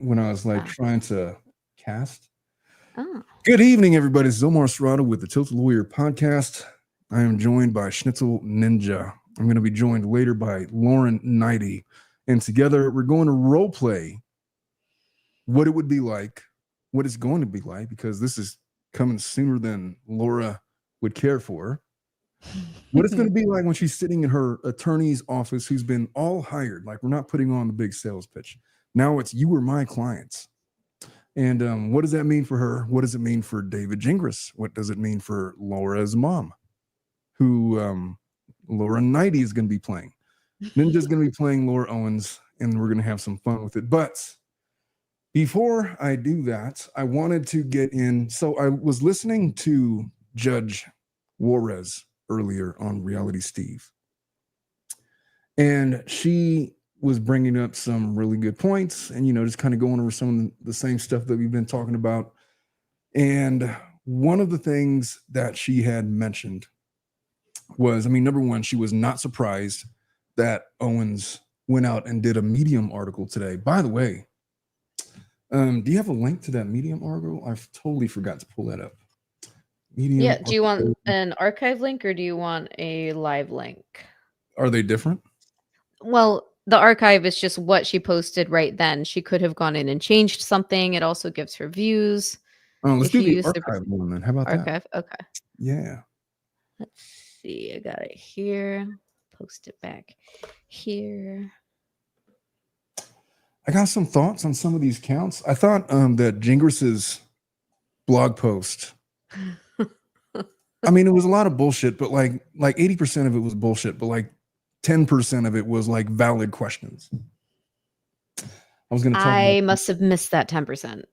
when I was like Ah. trying to cast. Oh. Good evening, everybody. This is Omar Serrano with the Tilted Lawyer podcast. I am joined by SchnitzelNinja. I'm going to be joined later by Lauren Knighty. And together we're going to role play what it would be like, what it's going to be like, because this is coming sooner than Laura would care for. What it's going to be like when she's sitting in her attorney's office who's been all hired. Like, we're not putting on the big sales pitch. Now it's you are my clients. And what does that mean for her? What does it mean for David Gingras? What does it mean for Laura's mom, who Laura Knighty is going to be playing? Ninja's going to be playing Laura Owens, and we're going to have some fun with it. But before I do that, I wanted to get in. So I was listening to Judge Juarez earlier on Reality Steve, and she was bringing up some really good points and, just kind of going over some of the same stuff that we've been talking about. And one of the things that she had mentioned was, number one, she was not surprised that Owens went out and did a Medium article today. By the way, do you have a link to that Medium article? I've totally forgot to pull that up. Medium yeah, do you want an archive link or do you want a live link? Are they different? Well, the archive is just what she posted right then. She could have gone in and changed something. It also gives her views. Oh, let's do the archive one then. How about archive? that? Okay. Yeah. Let's see. I got it here. Post it back here. I got some thoughts on some of these counts. I thought that Gingras's blog post, it was a lot of bullshit, but like 80% of it was bullshit, but like 10% of it was like valid questions. I must have missed that 10%.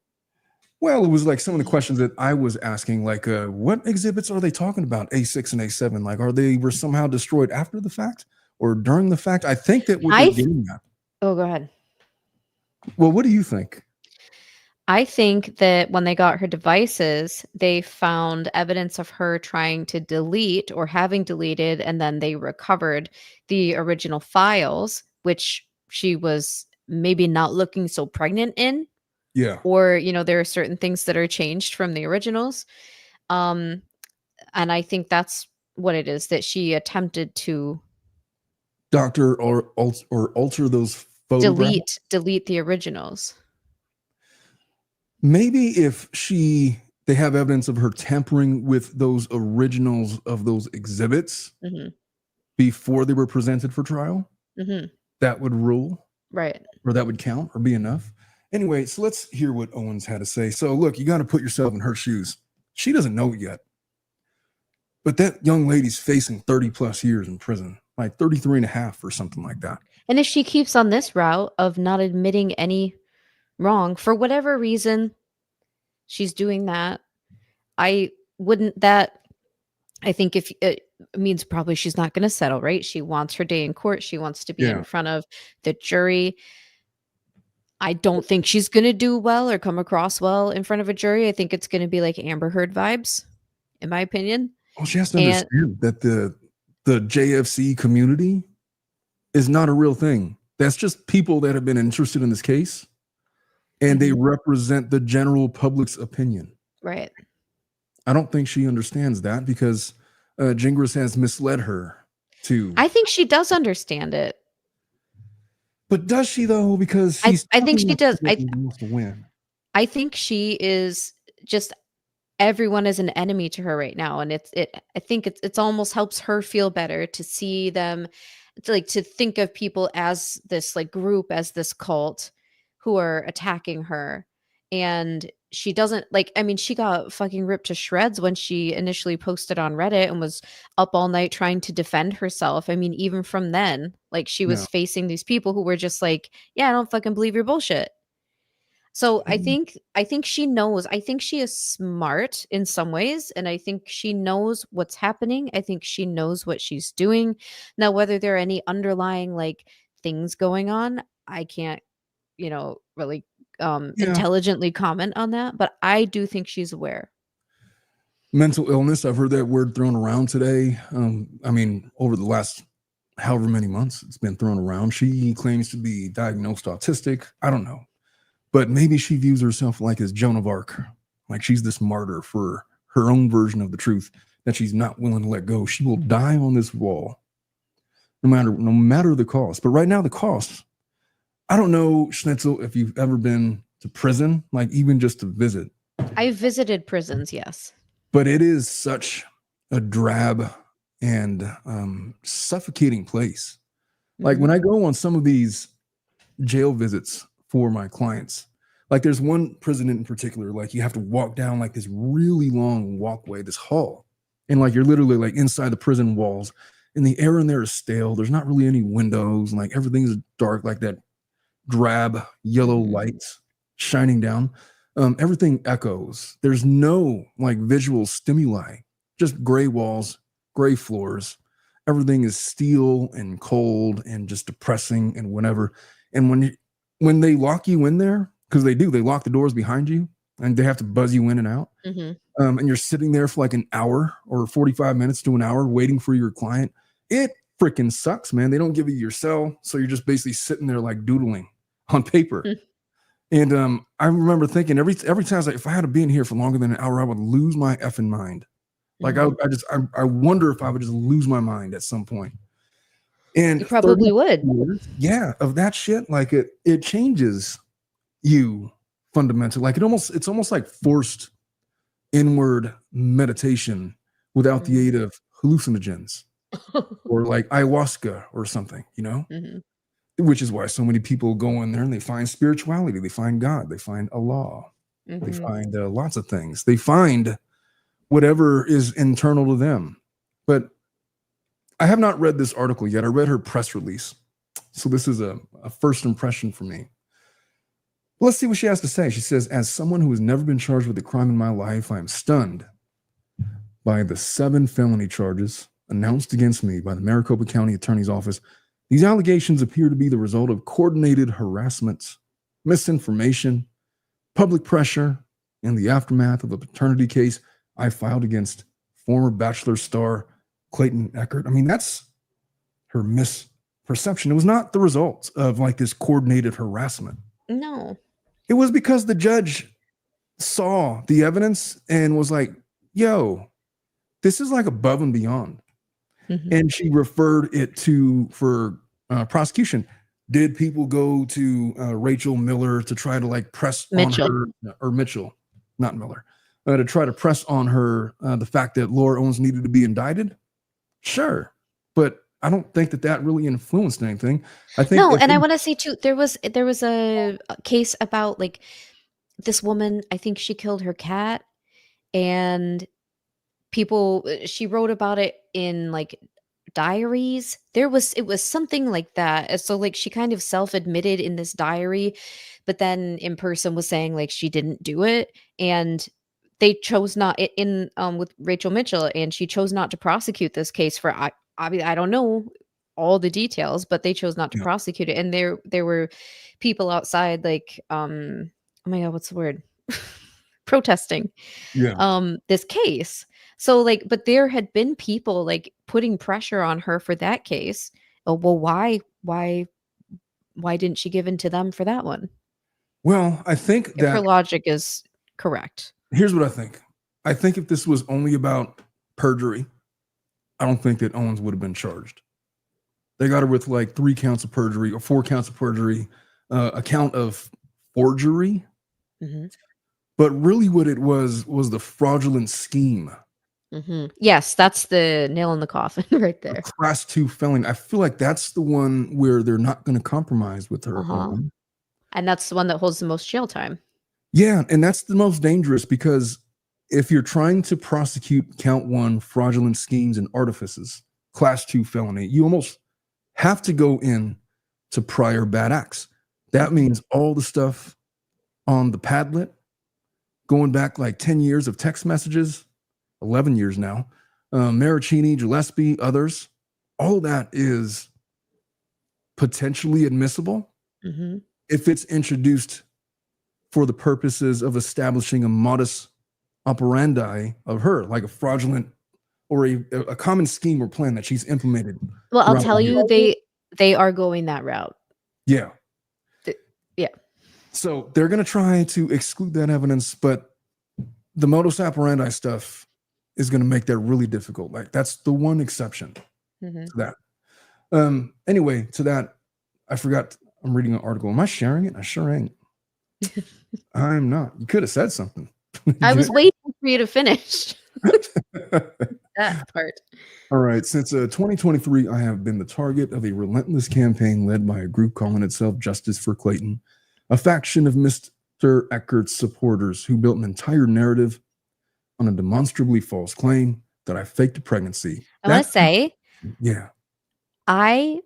Well, it was like some of the questions that I was asking, like, what exhibits are they talking about? A6 and A7, like, were somehow destroyed after the fact or during the fact? I think that what they're getting at. Oh, go ahead. Well, what do you think? I think that when they got her devices, they found evidence of her trying to delete or having deleted, and then they recovered the original files, which she was maybe not looking so pregnant in. Yeah. Or, there are certain things that are changed from the originals. And I think that's what it is, that she attempted to doctor or alter those photographs. Delete the originals. Maybe if they have evidence of her tampering with those originals of those exhibits before they were presented for trial, that would rule. Right. Or that would count or be enough. Anyway, so let's hear what Owens had to say. So look, you got to put yourself in her shoes. She doesn't know it yet. But that young lady's facing 30 plus years in prison, like 33 and a half or something like that. And if she keeps on this route of not admitting any wrong, for whatever reason she's doing that, I think if it means probably she's not going to settle, right? She wants her day in court. She wants to be in front of the jury. I don't think she's going to do well or come across well in front of a jury. I think it's going to be like Amber Heard vibes, in my opinion. Well, she has to understand that the JFC community is not a real thing. That's just people that have been interested in this case, and they represent the general public's opinion. Right. I don't think she understands that because Gingras has misled her to. I think she does understand it. But does she though? Because I think she does. Wants to win. I think she is just, everyone is an enemy to her right now, and I think it's almost helps her feel better to see them, to think of people as this like group, as this cult who are attacking her. And she doesn't she got fucking ripped to shreds when she initially posted on Reddit and was up all night trying to defend herself. Even from then, she was facing these people who were just like, yeah, I don't fucking believe your bullshit. So I think she knows. I think she is smart in some ways, and I think she knows what's happening. I think she knows what she's doing. Now, whether there are any underlying things going on, I can't, really intelligently comment on that, but I do think she's aware. Mental illness, I've heard that word thrown around today. Over the last however many months it's been thrown around. She claims to be diagnosed autistic. I don't know. but maybe she views herself like as Joan of Arc, like she's this martyr for her own version of the truth that she's not willing to let go. She will die on this wall, no matter the cost. But right now, the cost, I don't know, Schnitzel, if you've ever been to prison, like even just to visit. I've visited prisons, yes. But it is such a drab and suffocating place. Like when I go on some of these jail visits for my clients, like there's one prison in particular, like you have to walk down like this really long walkway, this hall, and like you're literally like inside the prison walls, and the air in there is stale. There's not really any windows, and like everything is dark, like that drab yellow lights shining down. Everything echoes. There's no like visual stimuli, just gray walls, gray floors. Everything is steel and cold and just depressing and whatever. And when they lock you in there, because they lock the doors behind you and they have to buzz you in and out. And you're sitting there for like an hour or 45 minutes to an hour waiting for your client. It freaking sucks, man. They don't give you your cell. So you're just basically sitting there like doodling on paper. And I remember thinking every time I was like, if I had to be in here for longer than an hour, I would lose my effing mind. Like I wonder if I would just lose my mind at some point. And you probably would. Yeah, of that shit. Like it changes you fundamentally. Like it's almost like forced inward meditation without the aid of hallucinogens or like ayahuasca or something, you know? Which is why so many people go in there and they find spirituality, they find God, they find Allah, they find lots of things. They find whatever is internal to them. But I have not read this article yet. I read her press release. So this is a first impression for me. Let's see what she has to say. She says, as someone who has never been charged with a crime in my life, I am stunned by the 7 felony charges announced against me by the Maricopa County Attorney's Office. These allegations appear to be the result of coordinated harassment, misinformation, public pressure, and the aftermath of a paternity case I filed against former Bachelor star Clayton Eckert. I mean, that's her misperception. It was not the result of like this coordinated harassment. No. It was because the judge saw the evidence and was like, yo, this is like above and beyond. And she referred it for prosecution. Did people go to Rachel Miller to try to like press on her, or Mitchell, not Miller, to try to press on her the fact that Laura Owens needed to be indicted? Sure. But I don't think that really influenced anything. I think no, and I want to say too, there was a case about like this woman, I think she killed her cat, and she wrote about it in like diaries. It was something like that. So like she kind of self-admitted in this diary, but then in person was saying like she didn't do it, and they chose not in with Rachel Mitchell, and she chose not to prosecute this case for I don't know all the details, but they chose not to prosecute it. And there were people outside like oh my god, what's the word? Protesting this case. So like, but there had been people like putting pressure on her for that case. Oh, well, why didn't she give in to them for that one? Well, I think if her logic is correct. Here's what I think. I think if this was only about perjury, I don't think that Owens would have been charged. They got her with like 3 counts of perjury or 4 counts of perjury, a count of forgery. But really what it was the fraudulent scheme. Yes, that's the nail in the coffin right there. Class 2 felony. I feel like that's the one where they're not going to compromise with her. And that's the one that holds the most jail time. Yeah, and that's the most dangerous, because if you're trying to prosecute count 1 fraudulent schemes and artifices, class 2 felony, you almost have to go in to prior bad acts. That means all the stuff on the Padlet, going back like 10 years of text messages, 11 years now, Maricini, Gillespie, others, all that is potentially admissible if it's introduced for the purposes of establishing a modus operandi of her, like a fraudulent or a common scheme or plan that she's implemented. Well, I'll tell you, they are going that route. Yeah. Yeah. So they're going to try to exclude that evidence, but the modus operandi stuff is going to make that really difficult. Like that's the one exception to that. Anyway, to that, I forgot. I'm reading an article. Am I sharing it? I sure ain't. I'm not. You could have said something. I was waiting for you to finish that part. All right. Since 2023, I have been the target of a relentless campaign led by a group calling itself Justice for Clayton, a faction of Mr. Eckert's supporters who built an entire narrative on a demonstrably false claim that I faked a pregnancy. I want to say, yeah, I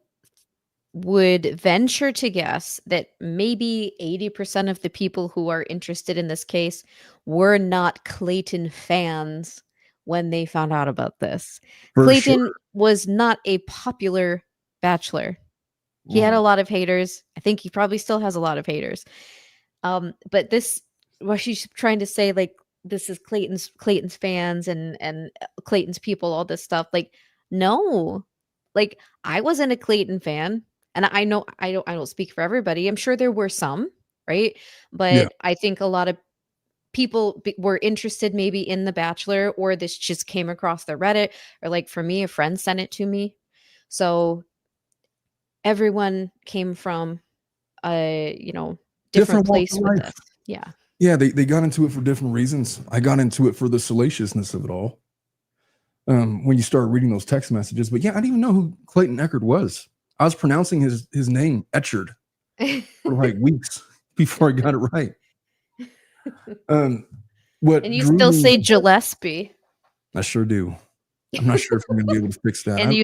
would venture to guess that maybe 80% of the people who are interested in this case were not Clayton fans when they found out about this. Clayton was not a popular bachelor. He had a lot of haters. I think he probably still has a lot of haters. But this, what she's trying to say, like, this is Clayton's fans and Clayton's people, all this stuff. Like, no, like I wasn't a Clayton fan. And I know I don't speak for everybody. I'm sure there were some, right? But I think a lot of people were interested maybe in The Bachelor, or this just came across the Reddit, or like for me, a friend sent it to me. So everyone came from a, different place with this. Yeah. Yeah, they got into it for different reasons. I got into it for the salaciousness of it all. When you start reading those text messages. But yeah, I didn't even know who Clayton Eckert was. I was pronouncing his name Etchard for like weeks before I got it right. What and you still say Gillespie. I sure do. I'm not sure if I'm going to be able to fix that. And you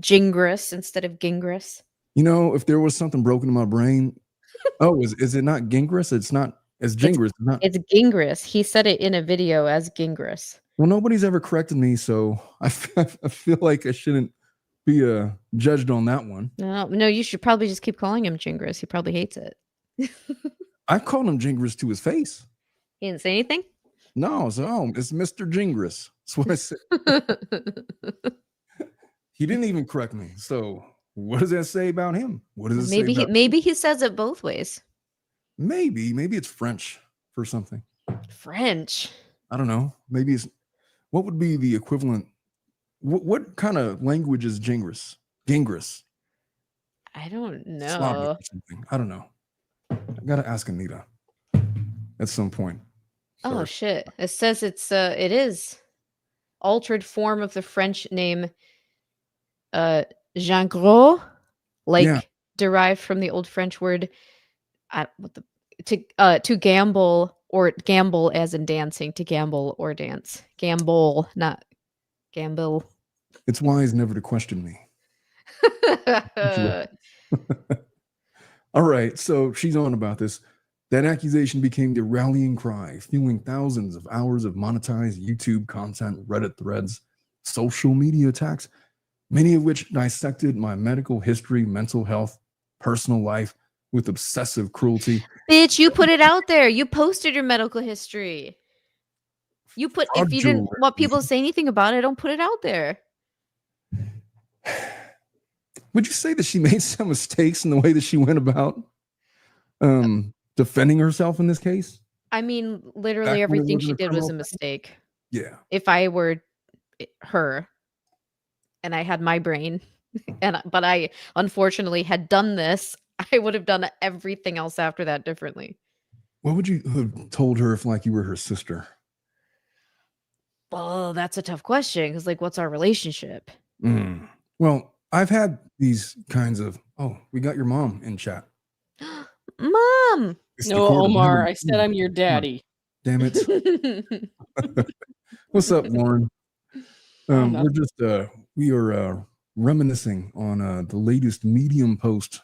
Gingras instead of Gingras. If there was something broken in my brain. Oh, is it not Gingras? It's not as Gingras. It's Gingras. He said it in a video as Gingras. Well, nobody's ever corrected me, so I feel like I shouldn't be judged on that one. No, you should probably just keep calling him Gingras. He probably hates it. I called him Gingras to his face. He didn't say anything? No, so it's Mr. Gingras. That's what I said. He didn't even correct me. So what does that say about him? What does it say about maybe he says it both ways. Maybe it's French for something. French. I don't know. Maybe it's what would be the equivalent. What kind of language is Gingras? Gingras. I don't know. Slavic or something. I don't know. I gotta ask Anita at some point. Sorry. Oh shit! It says it is altered form of the French name Gingras, derived from the old French word to gamble, or gamble as in dancing, to gamble or dance. Gamble, not gamble. It's wise never to question me. All right, so she's on about this. That accusation became the rallying cry, fueling thousands of hours of monetized YouTube content, Reddit threads, social media attacks, many of which dissected my medical history, mental health, personal life with obsessive cruelty. Bitch, you put it out there. You posted your medical history. You put, if you didn't want people to say anything about it, don't put it out there. Would you say that she made some mistakes in the way that she went about defending herself in this case? I mean, literally everything she did was a mistake. Yeah. If I were her and I had my brain, but I unfortunately had done this, I would have done everything else after that differently. What would you have told her if, like, you were her sister? Well, that's a tough question because, like, what's our relationship? Well, I've had these kinds of, we got your mom in chat. Mom! No, Omar, I said I'm your daddy. Damn it. What's up, Lauren? We're just, we are reminiscing on the latest Medium post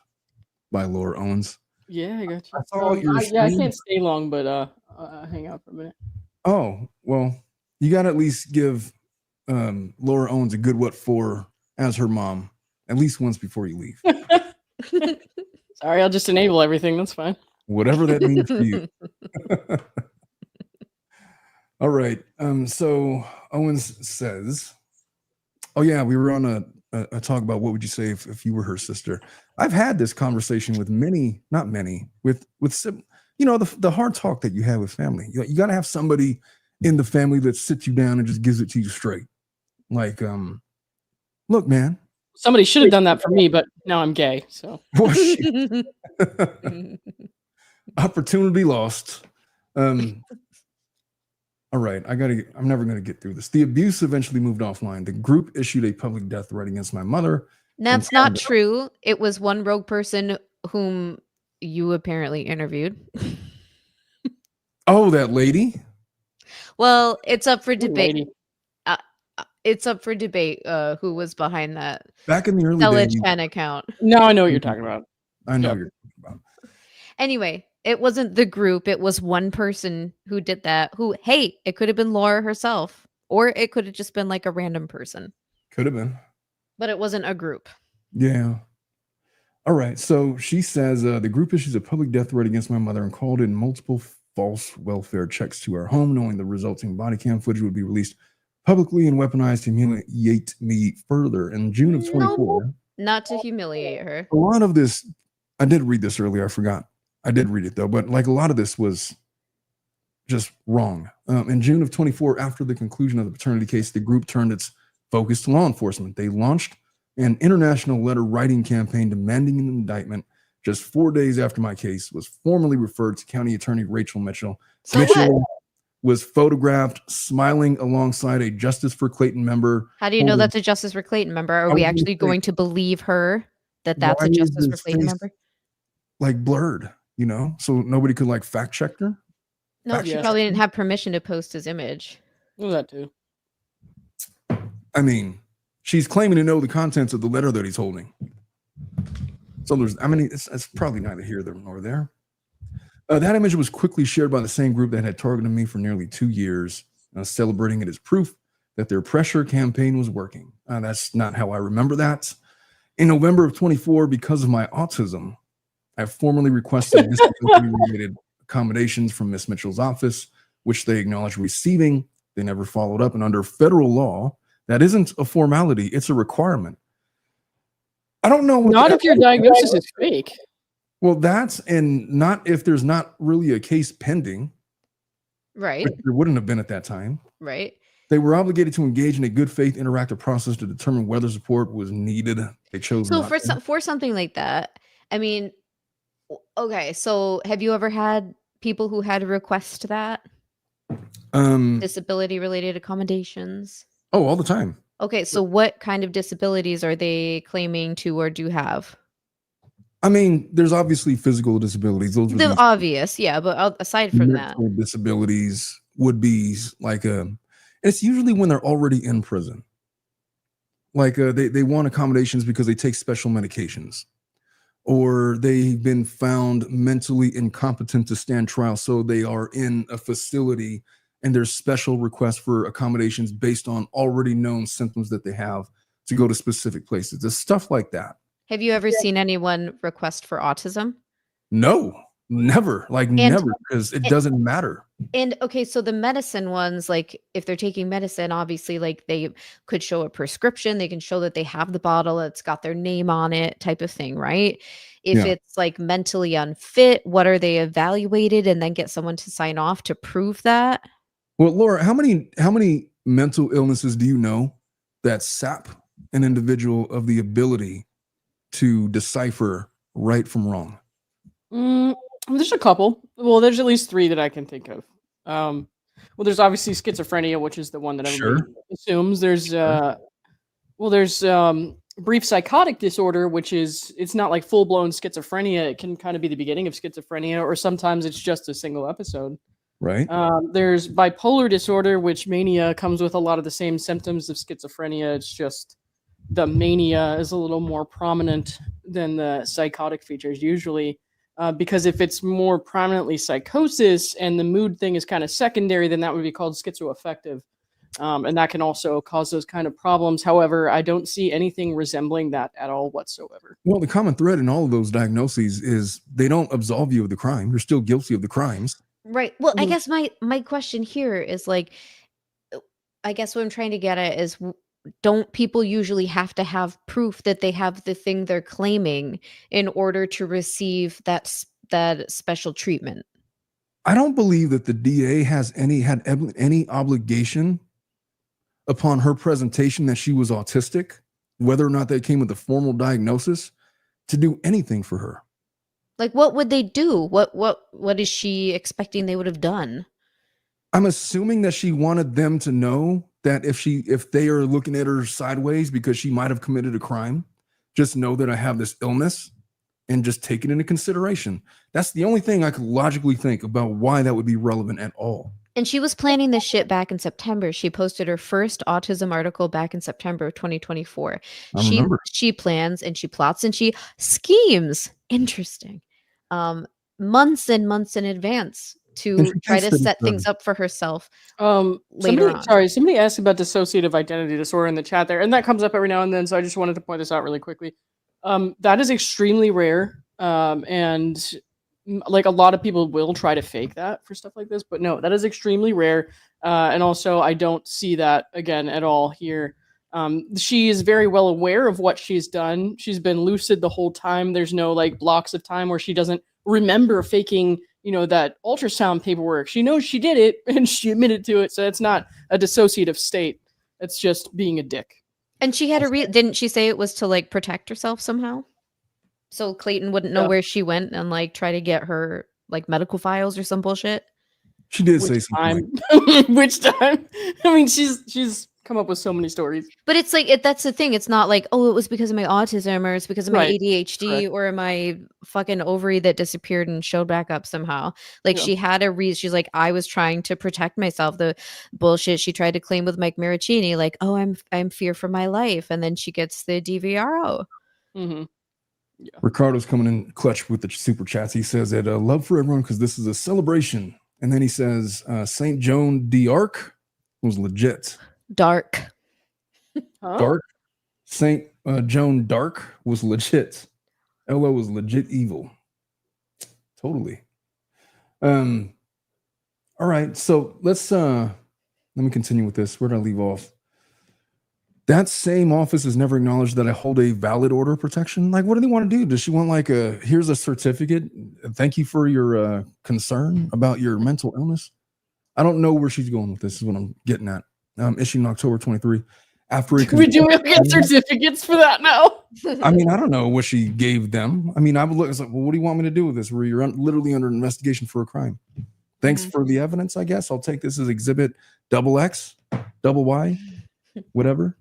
by Laura Owens. Yeah, I got you. I can't stay long, but hang out for a minute. Oh, well, you got to at least give Laura Owens a good what for as her mom, at least once before you leave. Sorry, I'll just enable everything. That's fine. Whatever that means to you. All right. So Owens says, we were on a talk about what would you say if you were her sister. I've had this conversation with you know, the hard talk that you have with family. You got to have somebody in the family that sits you down and just gives it to you straight. Like, look, man. Somebody should have done that for me, but now I'm gay, so. Opportunity lost. All right, I'm never gonna get through this. The abuse eventually moved offline. The group issued a public death threat against my mother. That's not true. It was one rogue person whom you apparently interviewed. Oh, that lady? Well, it's up for debate. It's up for debate who was behind that. Back in the early days. Pen account. No, I know what you're talking about. I know you're talking about. Anyway, it wasn't the group. It was one person who did that. Hey, it could have been Laura herself, or it could have just been like a random person. Could have been. But it wasn't a group. Yeah. All right. So she says the group issues a public death threat against my mother and called in multiple false welfare checks to our home, knowing the resulting body cam footage would be released publicly and weaponized to humiliate me further. In June of 24. No, not to humiliate her. A lot of this, I did read this earlier. I forgot. I did read it though, but like a lot of this was just wrong. In June of 24, after the conclusion of the paternity case, the group turned its focus to law enforcement. They launched an international letter writing campaign demanding an indictment just 4 days after my case was formally referred to County Attorney Rachel Mitchell. So Mitchell was photographed smiling alongside a Justice for Clayton member. How do you know that's a Justice for Clayton member? Are we actually going to believe her that that's a Justice for Clayton member? Like blurred, you know, so nobody could like fact check her. No, she probably didn't have permission to post his image. Well, that too. I mean, she's claiming to know the contents of the letter that he's holding. So it's probably neither here nor there. That image was quickly shared by the same group that had targeted me for nearly 2 years, celebrating it as proof that their pressure campaign was working. That's not how I remember that. In November of 24, because of my autism, I formally requested disciplinary-related accommodations from Miss Mitchell's office, which they acknowledged receiving. They never followed up. And under federal law, that isn't a formality, it's a requirement. I don't know. Not if your diagnosis is fake. Well, not if there's not really a case pending. Right. There wouldn't have been at that time. Right. They were obligated to engage in a good faith interactive process to determine whether support was needed. They chose not. So for something like that, I mean, okay, so have you ever had people who had to request that? Disability related accommodations? Oh, all the time. Okay, so what kind of disabilities are they claiming to or do have? I mean, there's obviously physical disabilities. Those are obvious, yeah, but aside from that, disabilities would be like it's usually when they're already in prison. Like they want accommodations because they take special medications, or they've been found mentally incompetent to stand trial, so they are in a facility and there's special requests for accommodations based on already known symptoms that they have to go to specific places. There's stuff like that. Have you ever seen anyone request for autism? No, never. Never, because it doesn't matter. And okay, so the medicine ones, like if they're taking medicine, obviously, like they could show a prescription. They can show that they have the bottle. It's got their name on it, type of thing, right? If it's like mentally unfit, what are they evaluated, and then get someone to sign off to prove that? Well, Laura, how many mental illnesses do you know that sap an individual of the ability to decipher right from wrong? There's a couple. Well, there's at least 3 that I can think of. Well, there's obviously schizophrenia, which is the one that everybody assumes. There's brief psychotic disorder, which is, it's not like full-blown schizophrenia. It can kind of be the beginning of schizophrenia, or sometimes it's just a single episode. Right. There's bipolar disorder, which mania comes with a lot of the same symptoms of schizophrenia. It's just the mania is a little more prominent than the psychotic features usually, because if it's more prominently psychosis and the mood thing is kind of secondary, then that would be called schizoaffective. And that can also cause those kind of problems. However, I don't see anything resembling that at all whatsoever. Well, the common thread in all of those diagnoses is they don't absolve you of the crime. You're still guilty of the crimes. Right. Well, I guess my question here is like, I guess what I'm trying to get at is, don't people usually have to have proof that they have the thing they're claiming in order to receive that special treatment? I don't believe that the DA had any obligation upon her presentation that she was autistic, whether or not they came with a formal diagnosis, to do anything for her. Like, what would they do? What is she expecting they would have done? I'm assuming that she wanted them to know that if they are looking at her sideways because she might have committed a crime, just know that I have this illness and just take it into consideration. That's the only thing I could logically think about why that would be relevant at all. And she was planning this shit back in September. She posted her first autism article back in September of 2024. I remember. She plans and she plots and she schemes. Interesting. Months and months in advance to try to set things up for herself later on. Sorry, somebody asked about dissociative identity disorder in the chat there, and that comes up every now and then, so I just wanted to point this out really quickly. That is extremely rare, and like a lot of people will try to fake that for stuff like this, but no, that is extremely rare, and also I don't see that again at all here. She is very well aware of what she's done. She's been lucid the whole time. There's no like blocks of time where she doesn't remember faking, that ultrasound paperwork. She knows she did it and she admitted to it. So it's not a dissociative state. It's just being a dick. And she had didn't she say it was to like protect herself somehow? So Clayton wouldn't know where she went and like try to get her like medical files or some bullshit. She did say something. Which time? I mean, she's come up with so many stories. But it's like that's the thing. It's not like, oh, it was because of my autism or it's because of my ADHD or my fucking ovary that disappeared and showed back up somehow. Like she had a reason. She's like, I was trying to protect myself. The bullshit she tried to claim with Mike Maricini, like, oh, I'm fear for my life, and then she gets the DVRO. Mm-hmm. Yeah. Ricardo's coming in clutch with the super chats. He says that love for everyone because this is a celebration. And then he says St. Joan d'Arc was legit. Dark. Dark. St. Joan d'Arc was legit. LO was legit evil. Totally. All right. So let me continue with this. Where did I leave off? That same office has never acknowledged that I hold a valid order of protection. Like, what do they want to do? Does she want like here's a certificate? Thank you for your concern about your mental illness. I don't know where she's going with this is what I'm getting at. Issued in October 23. After we get certificates for that now. I mean, I don't know what she gave them. I mean, I would look, it's like, well, what do you want me to do with this? Where you're literally under investigation for a crime. Thanks for the evidence, I guess. I'll take this as exhibit XX, double Y, whatever.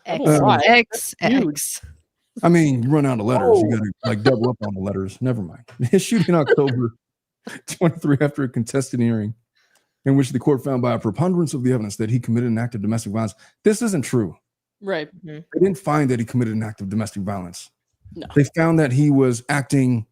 X. I mean, you run out of letters. You got to like double up on the letters. Never mind. Issued in October 23 after a contested hearing in which the court found by a preponderance of the evidence that he committed an act of domestic violence. This isn't true. Right. They didn't find that he committed an act of domestic violence. No. They found that he was acting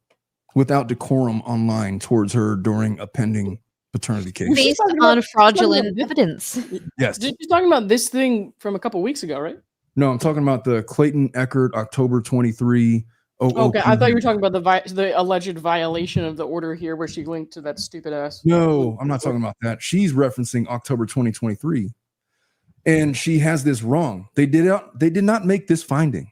without decorum online towards her during a pending paternity case. Based on fraudulent evidence. Yes. You're talking about this thing from a couple weeks ago, right? No, I'm talking about the Clayton Eckert October 23. Okay, I thought you were talking about the alleged violation of the order here where she linked to that stupid ass. No, I'm not talking about that. She's referencing October 2023. And she has this wrong. They did not make this finding.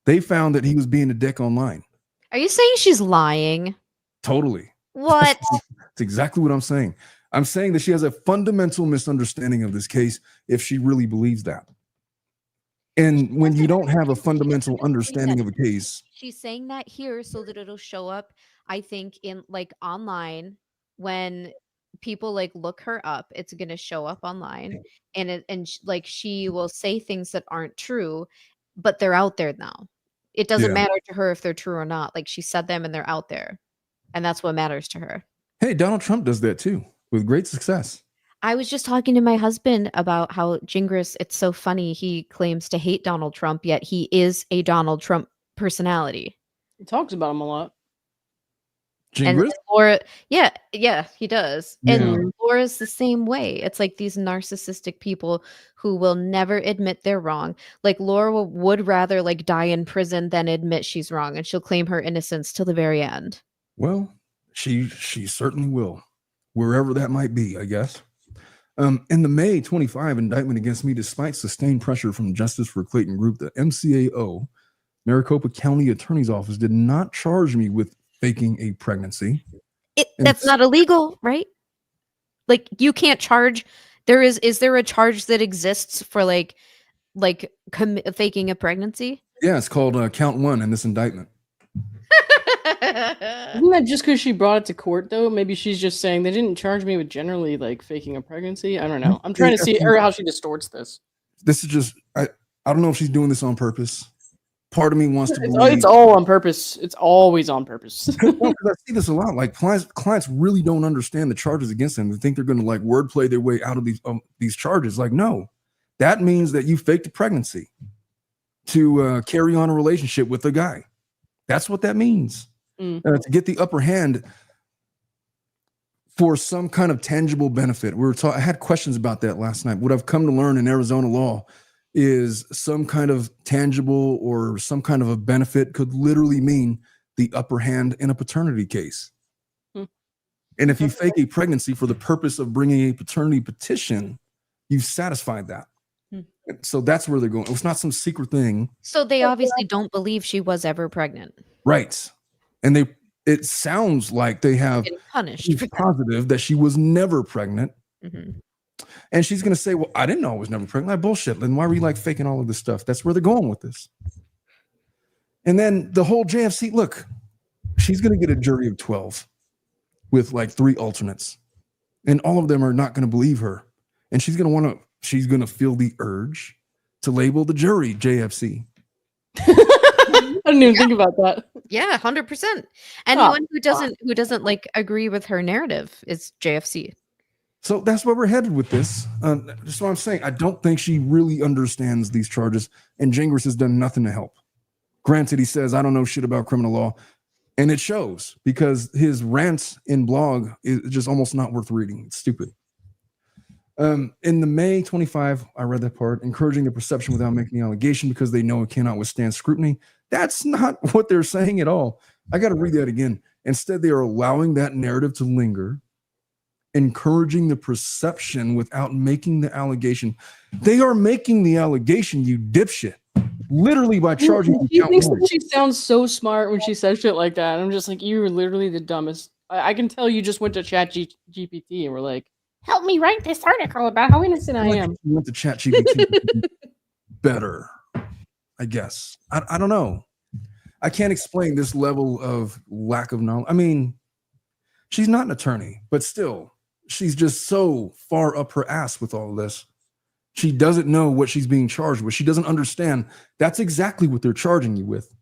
They found that he was being a dick online. Are you saying she's lying? Totally. What? That's exactly what I'm saying. I'm saying that she has a fundamental misunderstanding of this case if she really believes that. And when you don't have a fundamental understanding of a case. She's saying that here so that it'll show up, I think, in like online when people like look her up, it's going to show up online and like she will say things that aren't true, but they're out there now. It doesn't matter to her if they're true or not. Like she said them and they're out there. And that's what matters to her. Hey, Donald Trump does that too with great success. I was just talking to my husband about how Gingras, it's so funny. He claims to hate Donald Trump, yet he is a Donald Trump personality. He talks about him a lot. Gingras? And Laura, yeah, he does. Yeah. And Laura's the same way. It's like these narcissistic people who will never admit they're wrong. Like Laura would rather like die in prison than admit she's wrong, and she'll claim her innocence till the very end. Well, she certainly will, wherever that might be, I guess. In the May 25 indictment against me, despite sustained pressure from Justice for Clayton Group, the MCAO, Maricopa County Attorney's Office, did not charge me with faking a pregnancy. That's not illegal, right? Like you can't charge. Is there a charge that exists for like faking a pregnancy? Yeah, it's called count 1 in this indictment. Isn't that just because she brought it to court, though? Maybe she's just saying they didn't charge me with generally like faking a pregnancy. I don't know. I'm trying to see how she distorts this. This is just I don't know if she's doing this on purpose. Part of me wants to believe it's all on purpose. It's always on purpose. Well, 'cause I see this a lot. Like clients really don't understand the charges against them. They think they're going to like wordplay their way out of these charges. Like, no, that means that you faked a pregnancy to carry on a relationship with a guy. That's what that means. To get the upper hand for some kind of tangible benefit. I had questions about that last night. What I've come to learn in Arizona law is some kind of tangible or some kind of a benefit could literally mean the upper hand in a paternity case. And if you fake a pregnancy for the purpose of bringing a paternity petition, you've satisfied that. So that's where they're going. It's not some secret thing. So they obviously don't believe she was ever pregnant. Right. And it sounds like they have been punished positive that she was never pregnant. Mm-hmm. And she's going to say, well, I didn't know I was never pregnant. Like, bullshit. Then why were you like faking all of this stuff? That's where they're going with this. And then the whole JFC, look, she's going to get a jury of 12 with like 3 alternates. And all of them are not going to believe her. And she's going to feel the urge to label the jury JFC. I didn't even think about that. Yeah, 100%. Anyone who doesn't like agree with her narrative is JFC. So that's where we're headed with this. That's what I'm saying. I don't think she really understands these charges, and Gingras has done nothing to help. Granted, he says, I don't know shit about criminal law, and it shows because his rants in blog is just almost not worth reading. It's stupid. In the May 25, I read that part, encouraging the perception without making the allegation because they know it cannot withstand scrutiny. That's not what they're saying at all. I got to read that again. Instead, they are allowing that narrative to linger, encouraging the perception without making the allegation. They are making the allegation, you dipshit. Literally by charging. She thinks that she sounds so smart when she says shit like that. I'm just like, you're literally the dumbest. I can tell you just went to ChatGPT and were like, help me write this article about how innocent I am. You went to ChatGPT better, I guess. I don't know. I can't explain this level of lack of knowledge. I mean, she's not an attorney, but still, she's just so far up her ass with all of this. She doesn't know what she's being charged with. She doesn't understand. That's exactly what they're charging you with.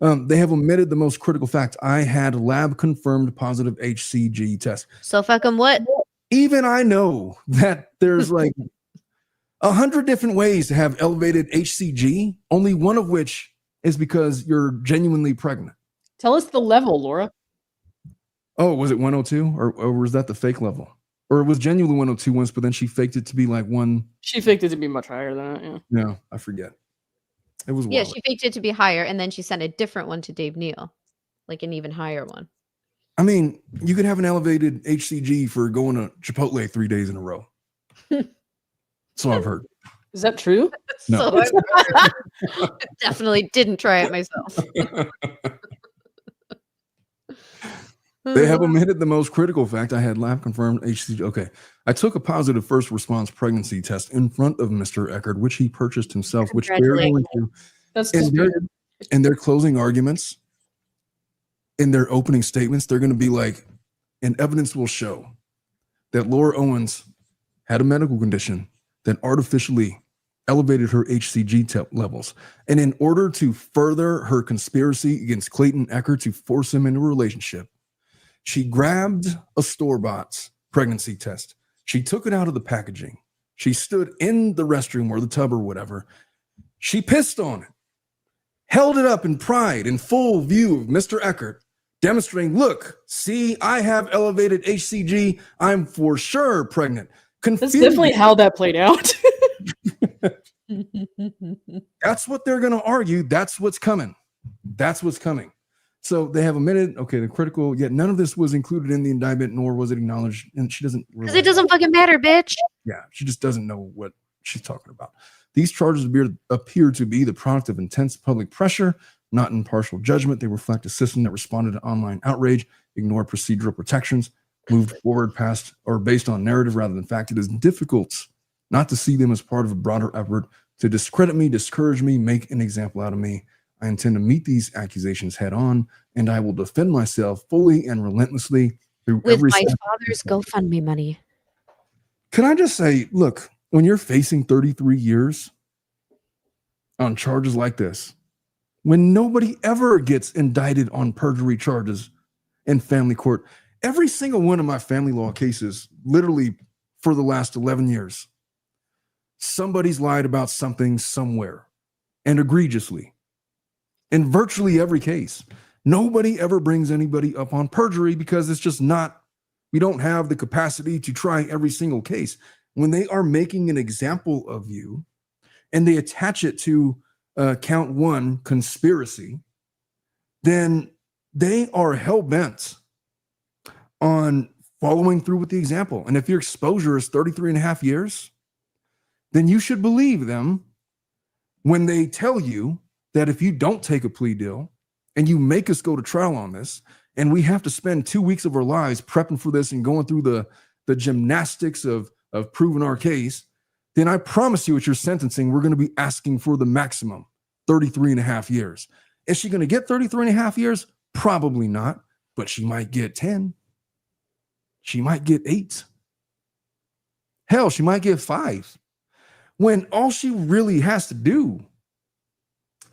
They have omitted the most critical fact. I had lab confirmed positive HCG test. So fucking what? Even I know that there's like 100 different ways to have elevated HCG, only one of which is because you're genuinely pregnant. Tell us the level, Laura. Oh, was it 102 or was that the fake level? Or it was genuinely 102 once, but then she faked it to be like one. She faked it to be much higher than that, yeah. No, I forget. It was wild. Yeah, she faked it to be higher, and then she sent a different one to Dave Neal, like an even higher one. I mean, you could have an elevated HCG for going to Chipotle 3 days in a row. So I've heard. Is that true? No. So I definitely didn't try it myself. They have omitted the most critical fact. I had lab confirmed HCG. Okay. I took a positive first response pregnancy test in front of Mr. Eckert, which he purchased himself, which they're going to. That's in their closing arguments, in their opening statements, they're going to be like, and evidence will show that Laura Owens had a medical condition that artificially elevated her HCG levels. And in order to further her conspiracy against Clayton Eckert to force him into a relationship, she grabbed a store-bought pregnancy test. She took it out of the packaging. She stood in the restroom or the tub or whatever. She pissed on it, held it up in pride in full view of Mr. Eckert, demonstrating, look, see, I have elevated HCG. I'm for sure pregnant. That's definitely how that played out. That's what they're going to argue. That's what's coming. That's what's coming. So they have omitted, okay, the critical, yet none of this was included in the indictment, nor was it acknowledged. And she doesn't. Because it doesn't fucking matter, bitch. Yeah, she just doesn't know what she's talking about. These charges appear to be the product of intense public pressure, not impartial judgment. They reflect a system that responded to online outrage, ignored procedural protections, moved forward past or based on narrative rather than fact. It is difficult not to see them as part of a broader effort to discredit me, discourage me, make an example out of me. I intend to meet these accusations head on, and I will defend myself fully and relentlessly through With every my step. father's GoFundMe money. Can I just say, look, when you're facing 33 years on charges like this, when nobody ever gets indicted on perjury charges in family court, every single one of my family law cases, literally for the last 11 years, somebody's lied about something somewhere and egregiously. In virtually every case, nobody ever brings anybody up on perjury because it's just not, we don't have the capacity to try every single case. When they are making an example of you and they attach it to count one, conspiracy, then they are hell-bent on following through with the example. And if your exposure is 33 and a half years, then you should believe them when they tell you that if you don't take a plea deal and you make us go to trial on this, and we have to spend 2 weeks of our lives prepping for this and going through the gymnastics of proving our case, then I promise you at your sentencing, we're going to be asking for the maximum, 33 and a half years. Is she going to get 33 and a half years? Probably not, but she might get 10. She might get 8. Hell, she might get 5. When all she really has to do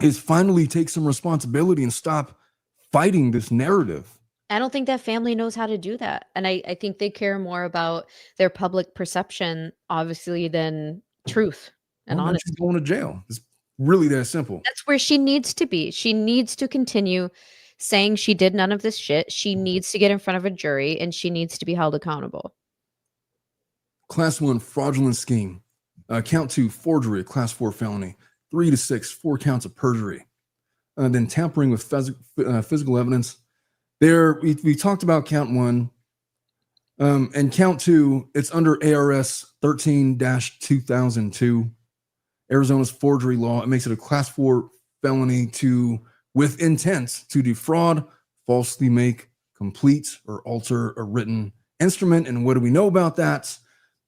is finally take some responsibility and stop fighting this narrative. I don't think that family knows how to do that. And I think they care more about their public perception, obviously, than truth and Well, then honesty. she's going to jail. It's really that simple. That's where she needs to be. She needs to continue saying she did none of this shit. She needs to get in front of a jury and she needs to be held accountable. Class 1 fraudulent scheme. Count 2 forgery, class 4 felony. 3 to 6, 4 counts of perjury. Then tampering with physical evidence. There, we talked about count 1. And count 2, it's under ARS 13-2002, Arizona's forgery law. It makes it a class 4 felony with intent to defraud, falsely make, complete, or alter a written instrument. And what do we know about that?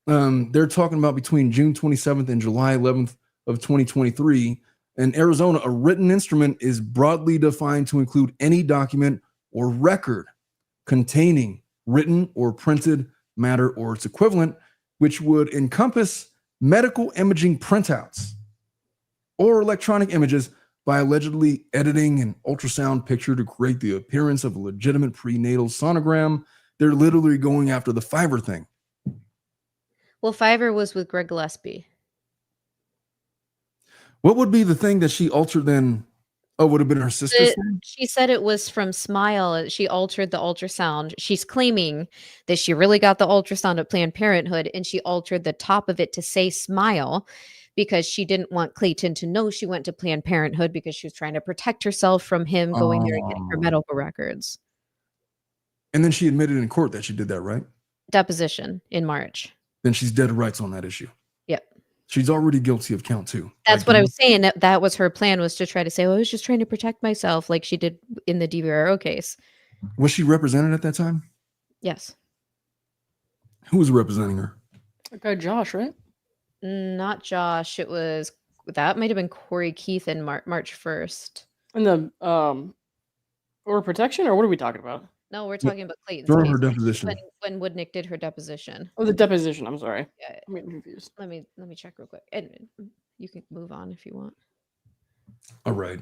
They're talking about between June 27th and July 11th of 2023. In Arizona, a written instrument is broadly defined to include any document or record containing written or printed matter or its equivalent, which would encompass medical imaging printouts or electronic images by allegedly editing an ultrasound picture to create the appearance of a legitimate prenatal sonogram. They're literally going after the Fiverr thing. Well, Fiverr was with Greg Gillespie. What would be the thing that she altered then? Oh, would have been her sister's thing? She said it was from Smile. She altered the ultrasound. She's claiming that she really got the ultrasound at Planned Parenthood and she altered the top of it to say Smile because she didn't want Clayton to know she went to Planned Parenthood because she was trying to protect herself from him going there and getting her medical records. And then she admitted in court that she did that, right? Deposition in March. Then she's dead to rights on that issue. Yep. She's already guilty of count 2. That's what I was saying. That was her plan, was to try to say, oh, I was just trying to protect myself like she did in the DVRO case. Was she represented at that time? Yes. Who was representing her? That guy Josh, right? Not Josh. That might have been Corey Keith in March 1st. And the or protection, or what are we talking about? No, we're talking about Clayton's During case. her deposition. When Woodnick did her deposition. Oh, the deposition. I'm sorry. Yeah. I'm getting confused. Let me check real quick. And you can move on if you want. All right.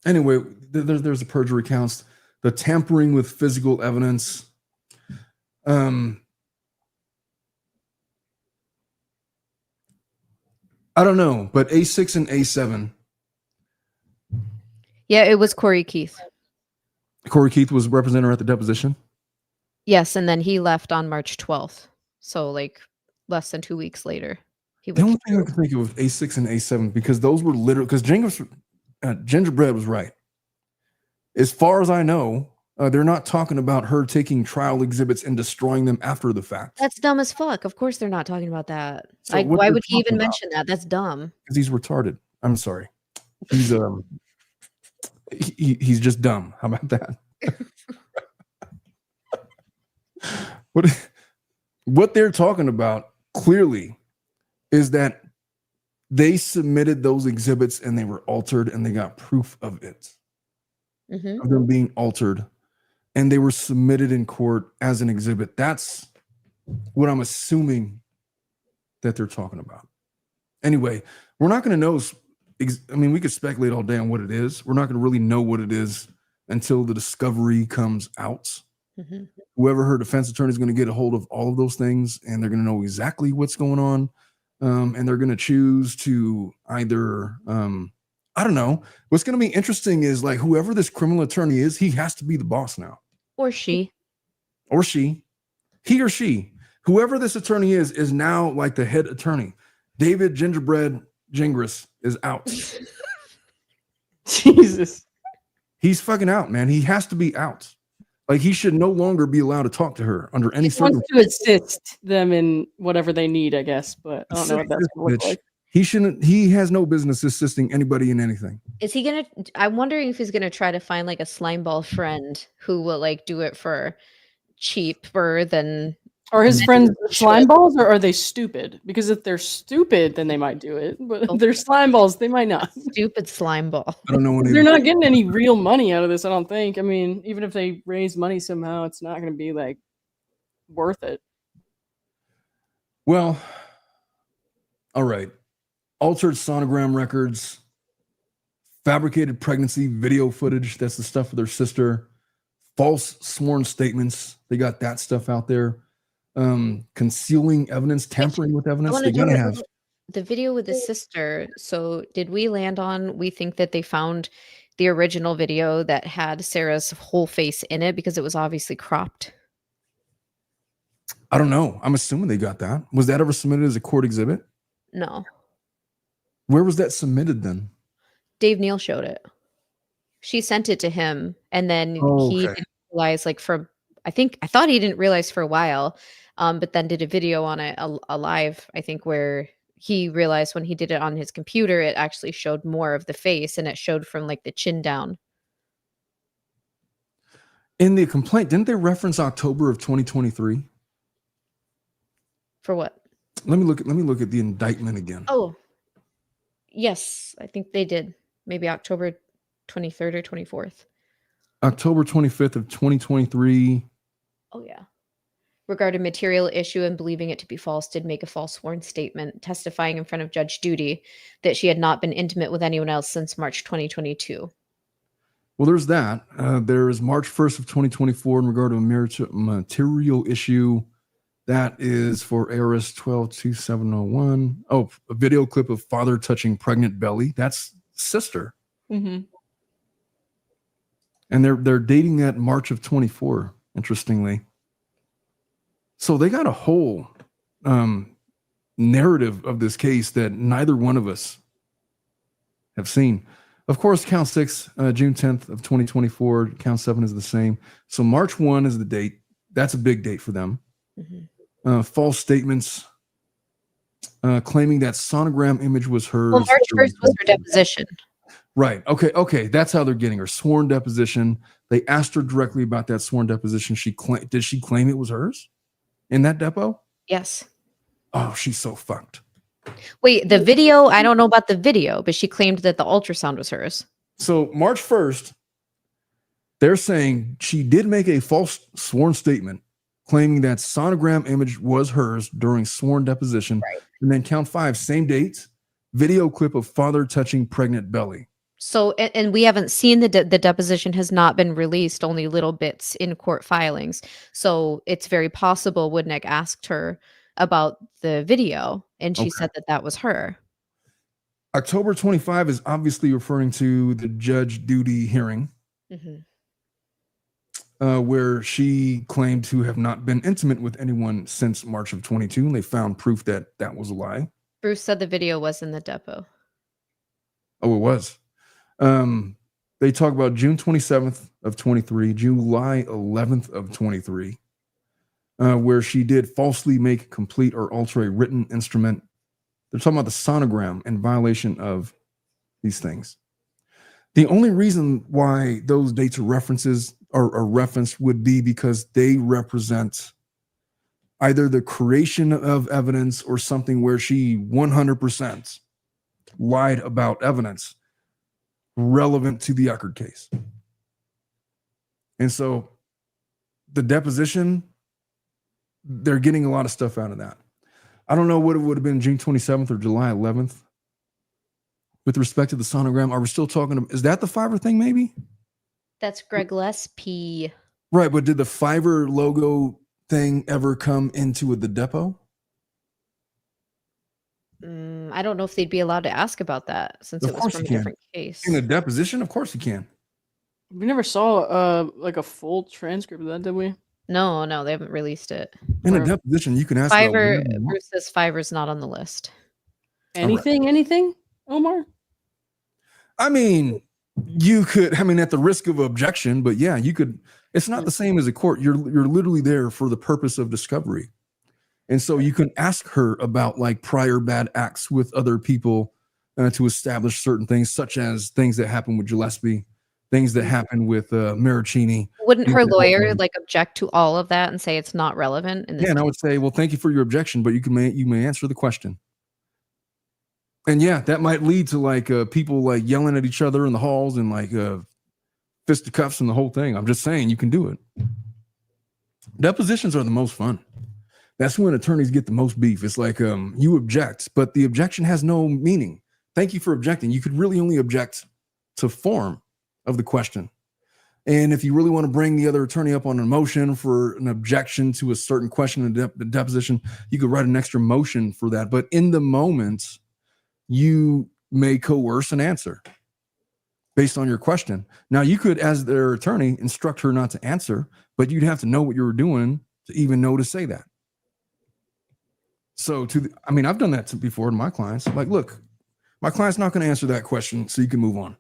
Anyway, there's the perjury counts, the tampering with physical evidence. I don't know, but A6 and A7. Yeah, it was Corey Keith. Corey Keith was represented at the deposition. Yes, and then he left on March 12th. So like less than 2 weeks later. The only thing I can think of was A6 and A7 because those were literally, because Gingerbread was right. As far as I know, they're not talking about her taking trial exhibits and destroying them after the fact. That's dumb as fuck. Of course they're not talking about that. So Like, what why they're would he even talking about- mention that? That's dumb. Because he's retarded. I'm sorry. he's just dumb. How about that? What they're talking about clearly is that they submitted those exhibits and they were altered and they got proof of it, of them being altered, and they were submitted in court as an exhibit. That's what I'm assuming that they're talking about. Anyway, we're not going to know. I mean, we could speculate all day on what it is. We're not going to really know what it is until the discovery comes out. Whoever her defense attorney is going to get a hold of all of those things, and they're going to know exactly what's going on. And they're going to choose to either, I don't know. What's going to be interesting is like whoever this criminal attorney is, he has to be the boss now. Or she. He or she. Whoever this attorney is now like the head attorney. David Gingerbread Gingras is out. Jesus. He's fucking out, man. He has to be out. Like he should no longer be allowed to talk to her under any circumstances. He wants to assist them in whatever they need, I guess, but I don't know what that's going to look like. He shouldn't. He has no business assisting anybody in anything. Is he gonna? I'm wondering if he's gonna try to find like a slimeball friend who will like do it for cheaper than. Are his friends slime balls, or are they stupid? Because if they're stupid, then they might do it. But if they're slime balls, they might not. Stupid slime ball. I don't know. They're not getting any real money out of this, I don't think. I mean, even if they raise money somehow, it's not going to be like worth it. Well, all right. Altered sonogram records, fabricated pregnancy video footage. That's the stuff of their sister. False sworn statements. They got that stuff out there. Concealing evidence, tampering with evidence. They gotta have the video with the sister. So did we land on, we think that they found the original video that had Sarah's whole face in it because it was obviously cropped? I don't know. I'm assuming they got that. Was that ever submitted as a court exhibit? No. Where was that submitted then? Dave Neal showed it. She sent it to him, and then he didn't realize, like, I thought he didn't realize for a while, but then did a video on it, a live, I think, where he realized when he did it on his computer, it actually showed more of the face, and it showed from like the chin down. In the complaint, didn't they reference October of 2023? For what? Let me look at the indictment again. Oh, yes, I think they did. Maybe October 23rd or 24th. October 25th of 2023. Oh, yeah. Regarding material issue and believing it to be false, did make a false sworn statement testifying in front of Judge Duty that she had not been intimate with anyone else since March 2022. Well, there's that. There is March 1st of 2024 in regard to a material issue. That is for ARS 122701. Oh, a video clip of father touching pregnant belly. That's sister. Mm-hmm. And they're dating that March of 24, interestingly. So they got a whole narrative of this case that neither one of us have seen. Of course, count 6, June 10th of 2024. Count 7 is the same. So March 1 is the date. That's a big date for them. Mm-hmm. False statements claiming that sonogram image was hers. Well, March 1st was her deposition. Right. Okay. That's how they're getting her sworn deposition. They asked her directly about that sworn deposition. Did she claim it was hers in that depo? Yes. Oh, she's so fucked. Wait, the video, I don't know about the video, but she claimed that the ultrasound was hers. So March 1st, they're saying she did make a false sworn statement claiming that sonogram image was hers during sworn deposition. Right. And then count 5, same date, video clip of father touching pregnant belly. So, and we haven't seen the deposition has not been released, only little bits in court filings. So it's very possible Woodneck asked her about the video and she said that was her. October 25 is obviously referring to the Judge Duty hearing, where she claimed to have not been intimate with anyone since March of 22. And they found proof that that was a lie. Bruce said the video was in the depot. Oh, it was. They talk about June 27th of 23, July 11th of 23, where she did falsely make, complete, or alter a written instrument. They're talking about the sonogram in violation of these things. The only reason why those dates or references are referenced would be because they represent either the creation of evidence or something where she 100% lied about evidence relevant to the Eckerd case. And so the deposition, they're getting a lot of stuff out of that. I don't know what it would have been June 27th or July 11th with respect to the sonogram. Are we still talking about, is that the Fiverr thing maybe? That's Greg Gillespie. Right, but did the Fiverr logo thing ever come into the depot? I don't know if they'd be allowed to ask about that since Of it was course from you a can. different case. In a deposition, of course you can. We never saw like a full transcript of that, did we? No, they haven't released it. In a Or deposition, you can ask about Fiverr, whatever you want. Bruce says Fiverr's not on the list. anything, Omar? I mean, you could, at the risk of objection, but yeah, you could. It's not the same as a court. You're literally there for the purpose of discovery. And so you can ask her about like prior bad acts with other people to establish certain things, such as things that happened with Gillespie, things that happened with Maricini. Wouldn't her lawyer like object to all of that and say it's not relevant? In this And I would say, well, thank you for your objection, but you may answer the question. And yeah, that might lead to like people like yelling at each other in the halls and like fisticuffs and the whole thing. I'm just saying you can do it. Depositions are the most fun. That's when attorneys get the most beef. It's like you object, but the objection has no meaning. Thank you for objecting. You could really only object to form of the question. And if you really want to bring the other attorney up on a motion for an objection to a certain question in the deposition, you could write an extra motion for that. But in the moment, you may coerce an answer based on your question. Now, you could, as their attorney, instruct her not to answer, but you'd have to know what you were doing to even know to say that. So I've done that before to my clients. Like, look, my client's not going to answer that question, so you can move on.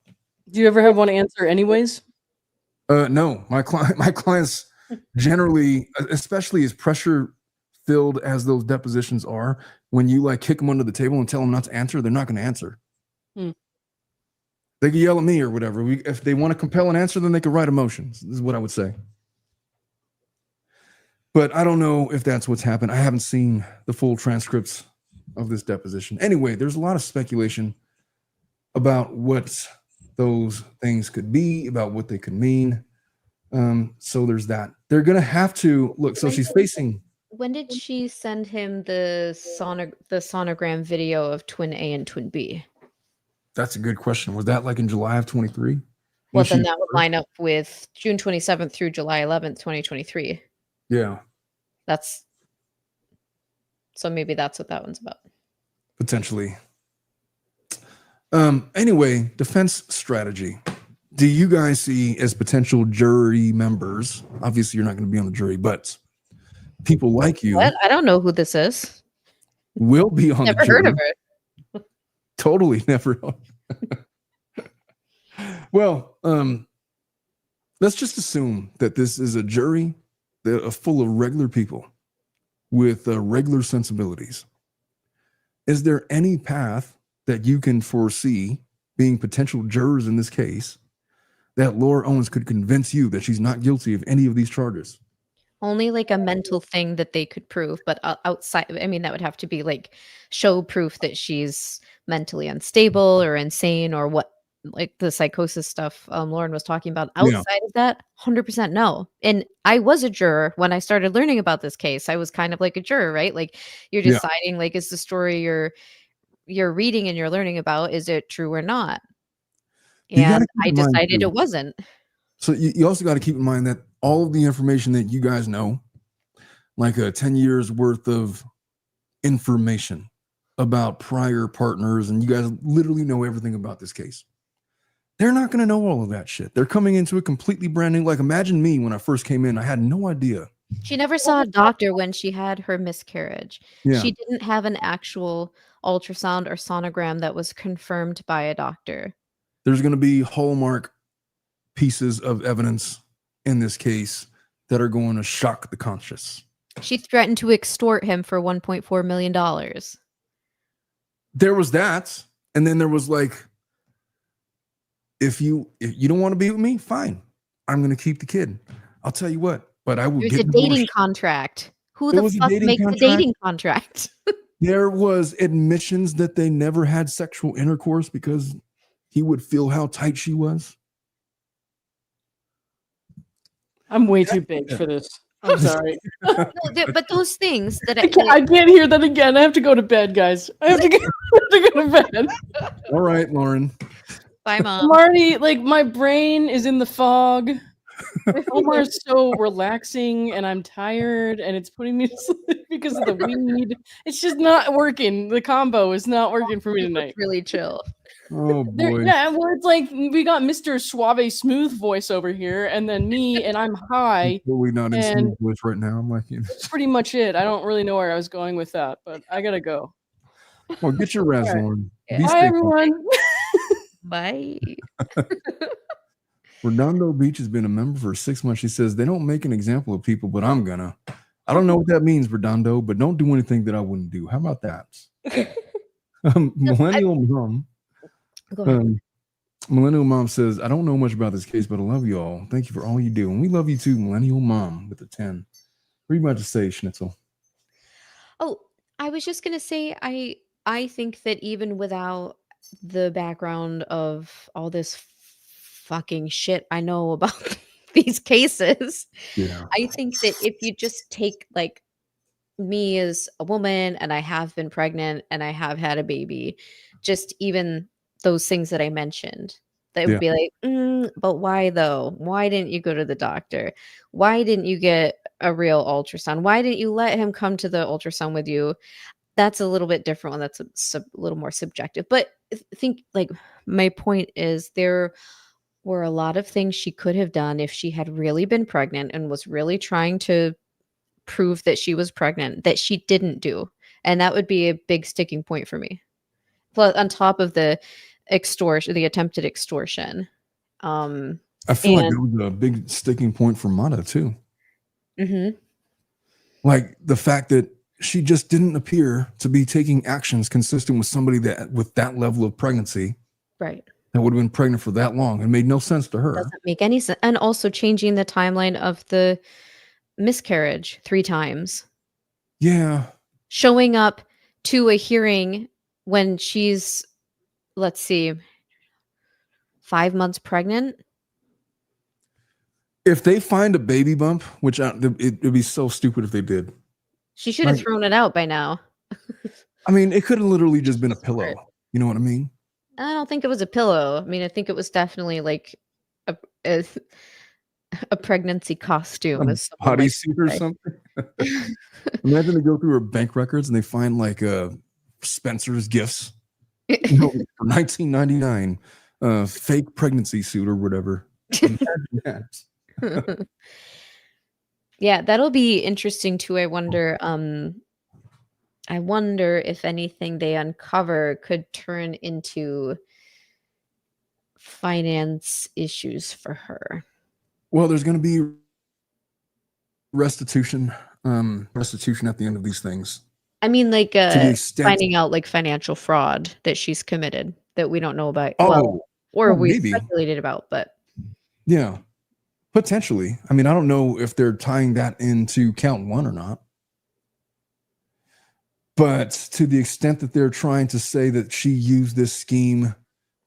Do you ever have one answer anyways? No, my clients generally, especially as pressure filled as those depositions are, when you like kick them under the table and tell them not to answer, they're not going to answer. They can yell at me or whatever. If they want to compel an answer, then they can write a motion. This is what I would say. But I don't know if that's what's happened. I haven't seen the full transcripts of this deposition. Anyway, there's a lot of speculation about what those things could be, about what they could mean. So there's that. They're going to have to look. So she's facing. When did she send him the sonogram video of twin A and twin B? That's a good question. Was that like in July of 23? Well, then that would line up with June 27th through July 11th, 2023. Yeah. So maybe that's what that one's about. Potentially. Anyway, defense strategy. Do you guys see as potential jury members? Obviously, you're not going to be on the jury, but people like you. What? I don't know who this is. Will be on the jury. Never heard of her. Totally never. Well, let's just assume that this is a jury that are full of regular people with regular sensibilities. Is there any path that you can foresee being potential jurors in this case that Laura Owens could convince you that she's not guilty of any of these charges? Only like a mental thing that they could prove, but outside, I mean, that would have to be like show proof that she's mentally unstable or insane or what, like the psychosis stuff Lauren was talking about. Outside of that, 100% no. And I was a juror when I started learning about this case. I was kind of like a juror, right? Like you're deciding, like, is the story you're reading and you're learning about, is it true or not? And I decided it wasn't. So you also got to keep in mind that all of the information that you guys know, like 10 years worth of information about prior partners, and you guys literally know everything about this case. They're not going to know all of that shit. They're coming into a completely brand new, like imagine me when I first came in, I had no idea. She never saw a doctor when she had her miscarriage. Yeah. She didn't have an actual ultrasound or sonogram that was confirmed by a doctor. There's going to be hallmark pieces of evidence in this case that are going to shock the conscious. She threatened to extort him for $1.4 million. There was that. And then there was like if you don't want to be with me, fine. I'm going to keep the kid. I'll tell you what, but I will There's get a dating divorced. contract. Who There the was a fuck dating makes a contract. dating contract? There was admissions that they never had sexual intercourse because he would feel how tight she was. I'm way too big for this. I'm sorry. No, but those things that I can't hear that again. I have to go to bed, guys. I have to go to bed. All right, Lauren. Bye, I'm Mom. already like my brain is in the fog. Omar is so relaxing, and I'm tired, and it's putting me to sleep because of the weed. It's just not working. The combo is not working for me tonight. Really chill. Oh boy. Yeah, well, it's like we got Mr. Suave Smooth voice over here, and then me, and I'm high. Totally not in and- smooth voice right now. I'm like, That's pretty much it. I don't really know where I was going with that, but I gotta go. well, get your rest, All right. Lauren. Yeah. Be Bye, safe. everyone. Bye. Redondo Beach has been a member for 6 months. She says they don't make an example of people, but I'm gonna. I don't know what that means, Redondo, but don't do anything that I wouldn't do. How about that? Millennial Mom. Go ahead. Millennial Mom says, I don't know much about this case, but I love you all. Thank you for all you do. And we love you too, Millennial Mom with a 10. What are you about to say, Schnitzel? Oh, I was just gonna say I think that even without the background of all this fucking shit I know about these cases, Yeah. I think that if you just take like me as a woman and I have been pregnant and I have had a baby, just even those things that I mentioned, that Yeah. would be like, but why though? Why didn't you go to the doctor? Why didn't you get a real ultrasound? Why didn't you let him come to the ultrasound with you? That's a little bit different one. That's a little more subjective. But I think like my point is there were a lot of things she could have done if she had really been pregnant and was really trying to prove that she was pregnant that she didn't do. And that would be a big sticking point for me. Plus, on top of the extortion, the attempted extortion. I feel like it was a big sticking point for Mata too. Mm-hmm. Like the fact that she just didn't appear to be taking actions consistent with somebody that with that level of pregnancy. Right. That would have been pregnant for that long. It made no sense to her. Doesn't make any sense. And also changing the timeline of the miscarriage 3 times. Yeah. Showing up to a hearing when she's, let's see, 5 months pregnant. If they find a baby bump, which it'd be so stupid if they did. She should have thrown it out by now. I mean, it could have literally just been a pillow. You know what I mean? I don't think it was a pillow. I mean, I think it was definitely like a pregnancy costume. A bodysuit or something. Imagine they go through her bank records and they find like Spencer's gifts, for 1999, fake pregnancy suit or whatever. Yeah, that'll be interesting too. I wonder if anything they uncover could turn into finance issues for her. Well, there's going to be restitution at the end of these things. I mean, like to the extent, finding out like financial fraud that she's committed that we don't know about. Or we maybe speculated about, but yeah, potentially. I mean, I don't know if they're tying that into count 1 or not. But to the extent that they're trying to say that she used this scheme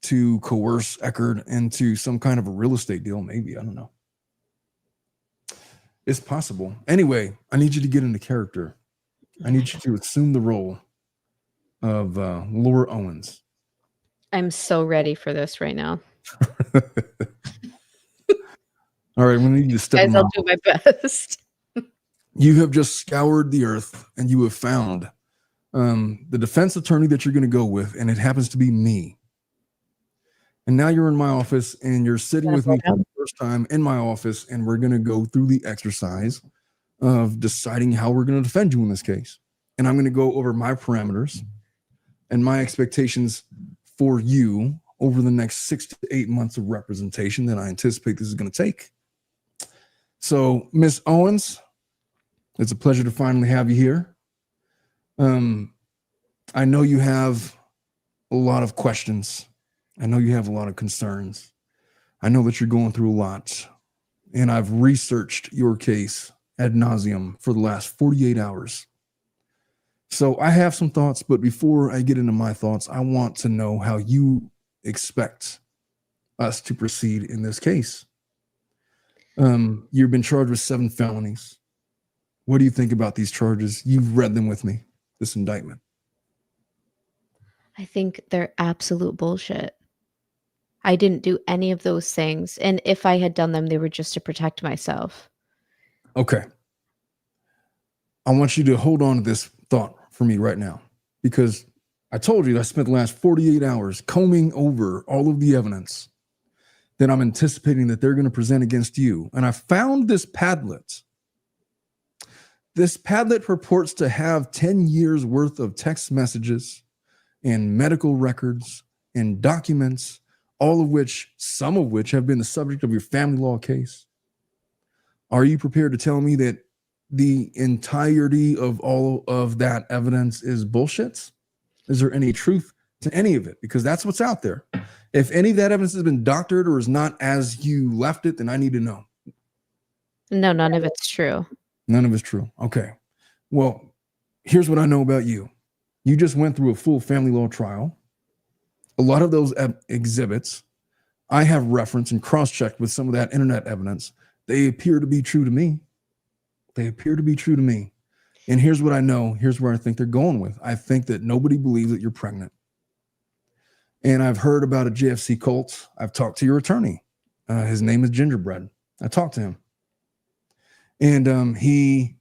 to coerce Eckerd into some kind of a real estate deal, maybe, I don't know. It's possible. Anyway, I need you to get into character. I need you to assume the role of Laura Owens. I'm so ready for this right now. All right, I'm going to need you to step Guys, I'll do my best. You have just scoured the earth and you have found the defense attorney that you're going to go with, and it happens to be me. And now you're in my office and you're sitting with me for the first time in my office, and we're going to go through the exercise of deciding how we're going to defend you in this case. And I'm going to go over my parameters and my expectations for you over the next 6 to 8 months of representation that I anticipate this is going to take. So, Miss Owens, it's a pleasure to finally have you here. I know you have a lot of questions. I know you have a lot of concerns. I know that you're going through a lot, and I've researched your case ad nauseum for the last 48 hours. So I have some thoughts, but before I get into my thoughts, I want to know how you expect us to proceed in this case. You've been charged with 7 felonies. What do you think about these charges? You've read them with me, this indictment. I think they're absolute bullshit. I didn't do any of those things. And if I had done them, they were just to protect myself. Okay. I want you to hold on to this thought for me right now, because I told you that I spent the last 48 hours combing over all of the evidence that I'm anticipating that they're going to present against you. And I found this Padlet. This Padlet purports to have 10 years worth of text messages and medical records and documents, some of which have been the subject of your family law case. Are you prepared to tell me that the entirety of all of that evidence is bullshit? Is there any truth to any of it? Because that's what's out there. If any of that evidence has been doctored or is not as you left it, then I need to know. No, none of it's true. None of it's true. Okay. Well, here's what I know about you. You just went through a full family law trial. A lot of those exhibits, I have referenced and cross-checked with some of that internet evidence. They appear to be true to me. They appear to be true to me. And here's what I know. Here's where I think they're going with. I think that nobody believes that you're pregnant. And I've heard about a JFC cult. I've talked to your attorney. His name is Gingerbread. I talked to him. And he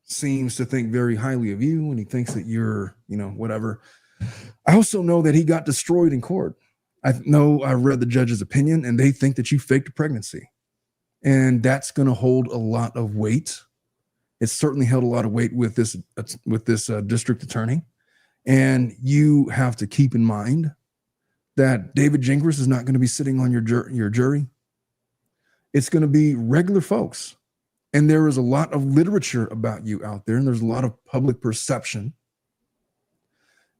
seems to think very highly of you, and he thinks that you're, whatever. I also know that he got destroyed in court. I know I read the judge's opinion, and they think that you faked a pregnancy. And that's going to hold a lot of weight. It's certainly held a lot of weight with this district attorney. And you have to keep in mind that David Gingras is not going to be sitting on your jury. It's going to be regular folks. And there is a lot of literature about you out there, and there's a lot of public perception.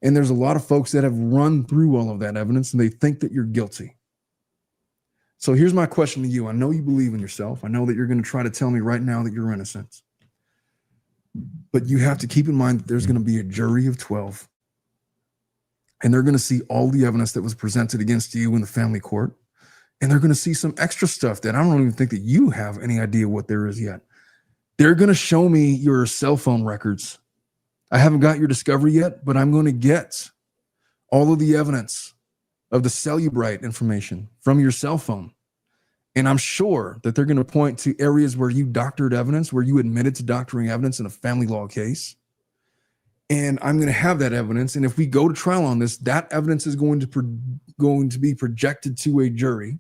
And there's a lot of folks that have run through all of that evidence, and they think that you're guilty. So here's my question to you. I know you believe in yourself. I know that you're going to try to tell me right now that you're innocent. But you have to keep in mind that there's going to be a jury of 12. And they're going to see all the evidence that was presented against you in the family court. And they're going to see some extra stuff that I don't even think that you have any idea what there is yet. They're going to show me your cell phone records. I haven't got your discovery yet, but I'm going to get all of the evidence of the Cellubrite information from your cell phone. And I'm sure that they're going to point to areas where you doctored evidence, where you admitted to doctoring evidence in a family law case. And I'm going to have that evidence. And if we go to trial on this, that evidence is going to be projected to a jury.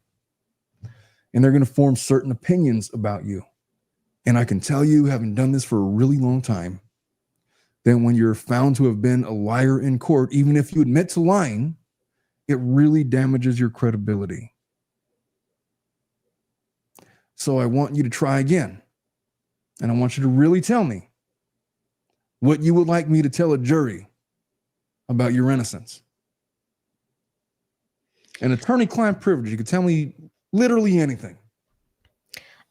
And they're going to form certain opinions about you. And I can tell you, having done this for a really long time, that when you're found to have been a liar in court, even if you admit to lying, it really damages your credibility. So I want you to try again. And I want you to really tell me what you would like me to tell a jury about your innocence. An attorney-client privilege. You can tell me literally anything.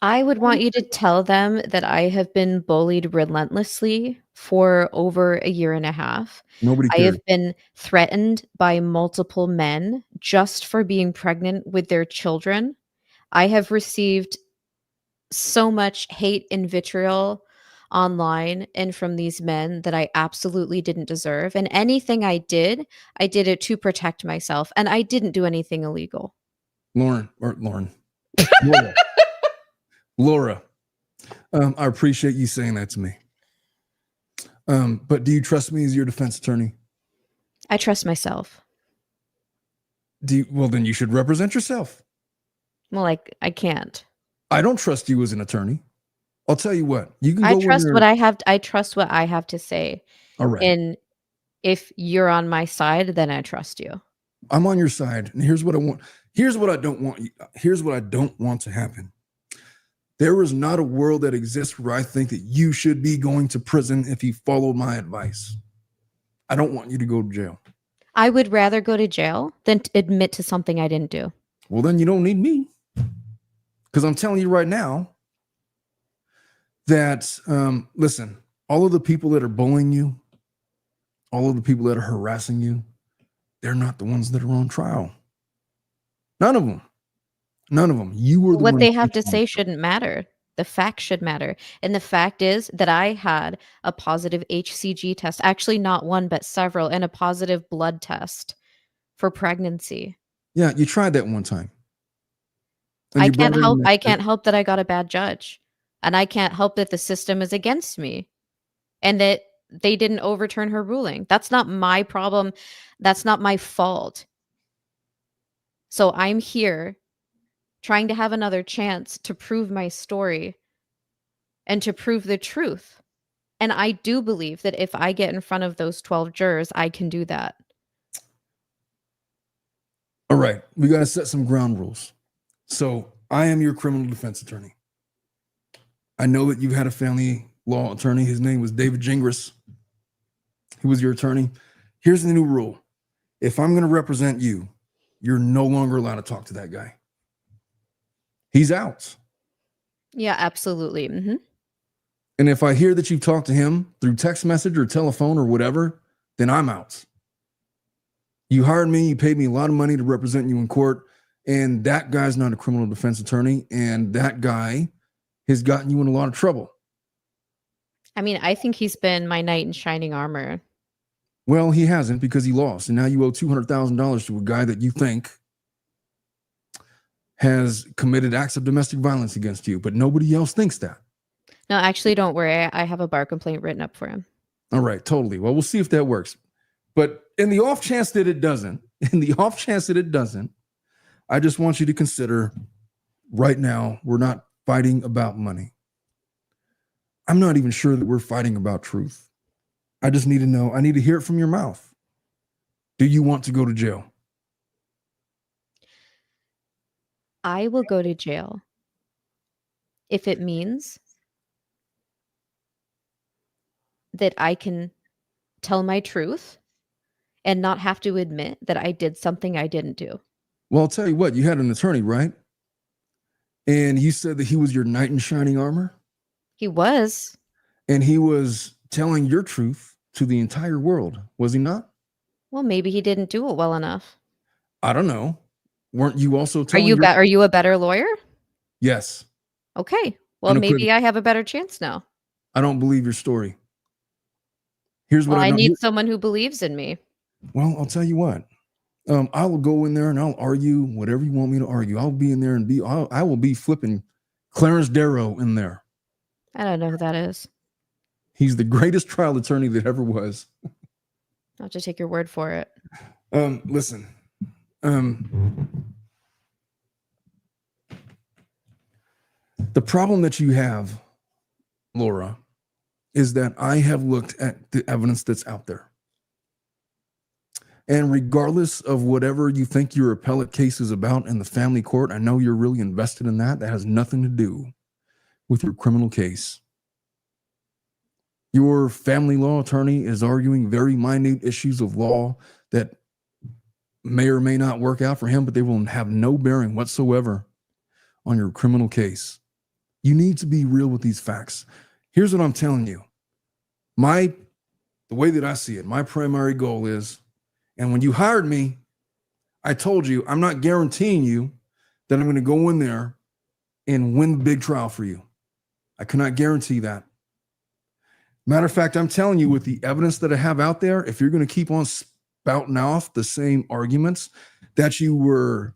I would want you to tell them that I have been bullied relentlessly for over a year and a half. Nobody I cares. have been threatened by multiple men just for being pregnant with their children. I have received so much hate and vitriol online and from these men that I absolutely didn't deserve. And anything I did it to protect myself. And I didn't do anything illegal. Laura. Laura, I appreciate you saying that to me. But do you trust me as your defense attorney? I trust myself. Well, then you should represent yourself. Well, I can't. I don't trust you as an attorney. I'll tell you what. You can. I trust what I have. I trust what I have to say. All right. And if you're on my side, then I trust you. I'm on your side, and here's what I want. Here's what I don't want. Here's what I don't want to happen. There is not a world that exists where I think that you should be going to prison if you followed my advice. I don't want you to go to jail. I would rather go to jail than to admit to something I didn't do. Well, then you don't need me. Because I'm telling you right now that, listen, all of the people that are bullying you, all of the people that are harassing you, they're not the ones that are on trial. None of them. None of them. You were the What one. they have to say shouldn't matter. The fact should matter. And the fact is that I had a positive HCG test, actually not one, but several, and a positive blood test for pregnancy. Yeah, you tried that one time. And I you can't brought it help in I can't help that I got a bad judge. And I can't help that the system is against me and that they didn't overturn her ruling. That's not my problem. That's not my fault. So I'm here trying to have another chance to prove my story and to prove the truth. And I do believe that if I get in front of those 12 jurors, I can do that. All right, we got to set some ground rules. So I am your criminal defense attorney. I know that you've had a family law attorney. His name was David Gingras. He was your attorney. Here's the new rule. If I'm going to represent you, you're no longer allowed to talk to that guy. He's out. Yeah, absolutely. Mm-hmm. And if I hear that you talk to him through text message or telephone or whatever, then I'm out. You hired me, you paid me a lot of money to represent you in court, and that guy's not a criminal defense attorney, and that guy has gotten you in a lot of trouble. I mean, I think he's been my knight in shining armor. Well, he hasn't, because he lost, and now you owe $200,000 to a guy that you think has committed acts of domestic violence against you, but nobody else thinks that. No, actually, don't worry. I have a bar complaint written up for him. All right, totally. Well, we'll see if that works. But in the off chance that it doesn't, I just want you to consider right now, we're not fighting about money. I'm not even sure that we're fighting about truth. I just need to know, I need to hear it from your mouth. Do you want to go to jail? I will go to jail if it means that I can tell my truth and not have to admit that I did something I didn't do. Well, I'll tell you what, you had an attorney, right? And you said that he was your knight in shining armor? He was. And he was telling your truth to the entire world, was he not? Well, maybe he didn't do it well enough. I don't know. Weren't you also Are telling you a better lawyer? Yes. Okay. Well, maybe I have a better chance now. I don't believe your story. Here's what Well, I I know. need someone who believes in me. Well, I'll tell you what. I will go in there and I'll argue whatever you want me to argue. I'll be in there and I will be flipping Clarence Darrow in there. I don't know who that is. He's the greatest trial attorney that ever was. I'll just take your word for it. Listen. The problem that you have, Laura, is that I have looked at the evidence that's out there. And regardless of whatever you think your appellate case is about in the family court, I know you're really invested in that. That has nothing to do with your criminal case. Your family law attorney is arguing very minute issues of law that may or may not work out for him, but they will have no bearing whatsoever on your criminal case. You need to be real with these facts. Here's what I'm telling you. The way that I see it, my primary goal is, and when you hired me, I told you, I'm not guaranteeing you that I'm going to go in there and win the big trial for you. I cannot guarantee that. Matter of fact, I'm telling you, with the evidence that I have out there, if you're going to keep on spouting off the same arguments that you were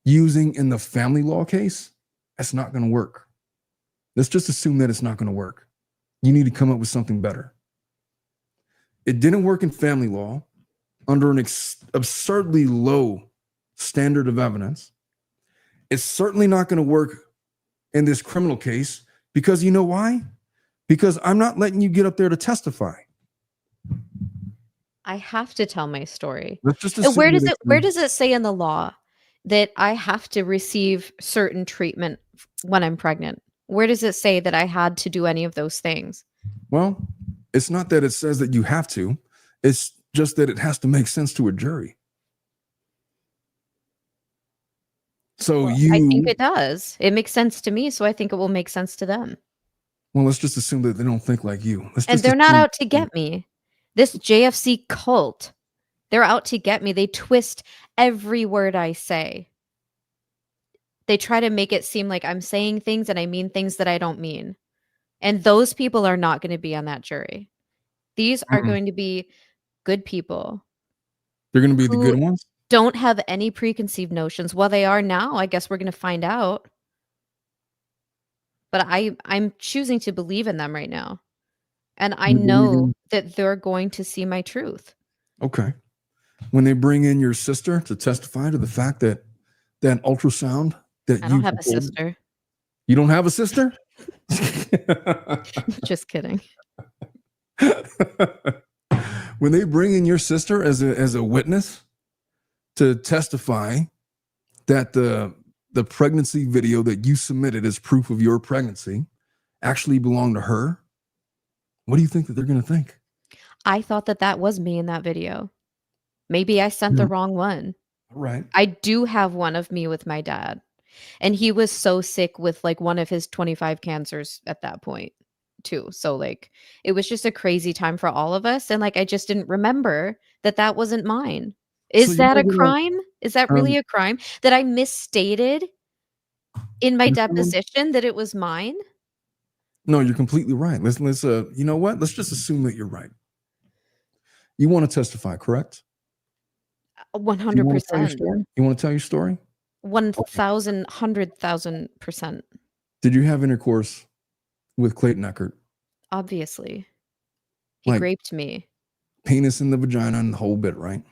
using in the family law case, that's not going to work. Let's just assume that it's not going to work. You need to come up with something better. It didn't work in family law under an absurdly low standard of evidence. It's certainly not going to work in this criminal case because you know why? Because I'm not letting you get up there to testify. I have to tell my story. Let's just And where does it say in the law that I have to receive certain treatment when I'm pregnant? Where does it say that I had to do any of those things? Well, it's not that it says that you have to. It's just that it has to make sense to a jury. So I think it does. It makes sense to me, so I think it will make sense to them. well, let's just assume that they don't think like you. Let's And just they're not assume- out to get me. This JFC cult, they're out to get me. They twist every word I say. They try to make it seem like I'm saying things and I mean things that I don't mean. And those people are not going to be on that jury. These are Mm. going to be good people They're going to be the who good ones. don't have any preconceived notions. Well, they are now. I guess we're going to find out. But I'm choosing to believe in them right now. And I You believe know in- that they're going to see my truth. Okay. When they bring in your sister to testify to the fact that that ultrasound that I don't you have a performed- sister. You don't have a sister? Just kidding. When they bring in your sister as a witness to testify that the pregnancy video that you submitted as proof of your pregnancy actually belonged to her, what do you think that they're going to think? I thought that was me in that video. Maybe I sent the wrong one. Right. I do have one of me with my dad. And he was so sick with like one of his 25 cancers at that point too. So like it was just a crazy time for all of us. And like I just didn't remember that wasn't mine. Is So that you're a gonna- crime? Is that really a crime that I misstated in my Mhm. deposition that it was mine? No, you're completely right. Let's you know what? Let's just assume that you're right. You want to testify, correct? 100%. You want to tell your story? 1,000, 100,000%. Did you have intercourse with Clayton Eckert? Obviously. He Like- raped me. Penis in the vagina and the whole bit, right?